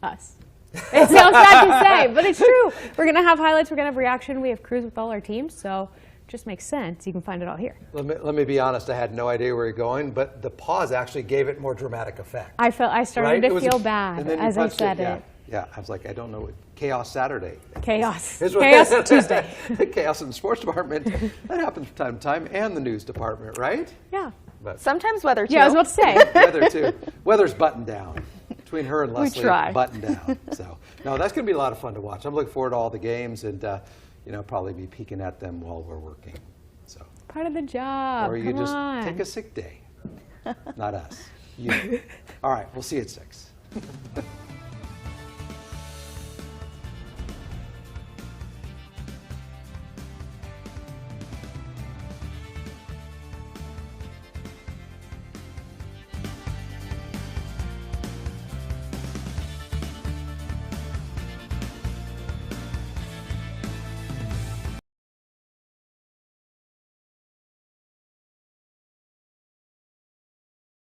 us. It sounds bad to say, but it's true. We're going to have highlights. We're going to have reaction. We have crews with all our teams, so it just makes sense. You can find it all here. Let me be honest. I had no idea where you're going, but the pause actually gave it more dramatic effect. I started to feel bad as I said it. Yeah, I was like, I don't know. Chaos Saturday. Chaos. Chaos Tuesday. Chaos in the sports department. That happens from time to time, and the news department, right? Yeah. But sometimes weather too. Yeah, I was about to say. Weather too. Weather's buttoned down. Between her and Leslie, buttoned down. So, no, that's going to be a lot of fun to watch. I'm looking forward to all the games, and probably be peeking at them while we're working. So part of the job. Or you can just take a sick day. Not us. You. All right, we'll see you at 6.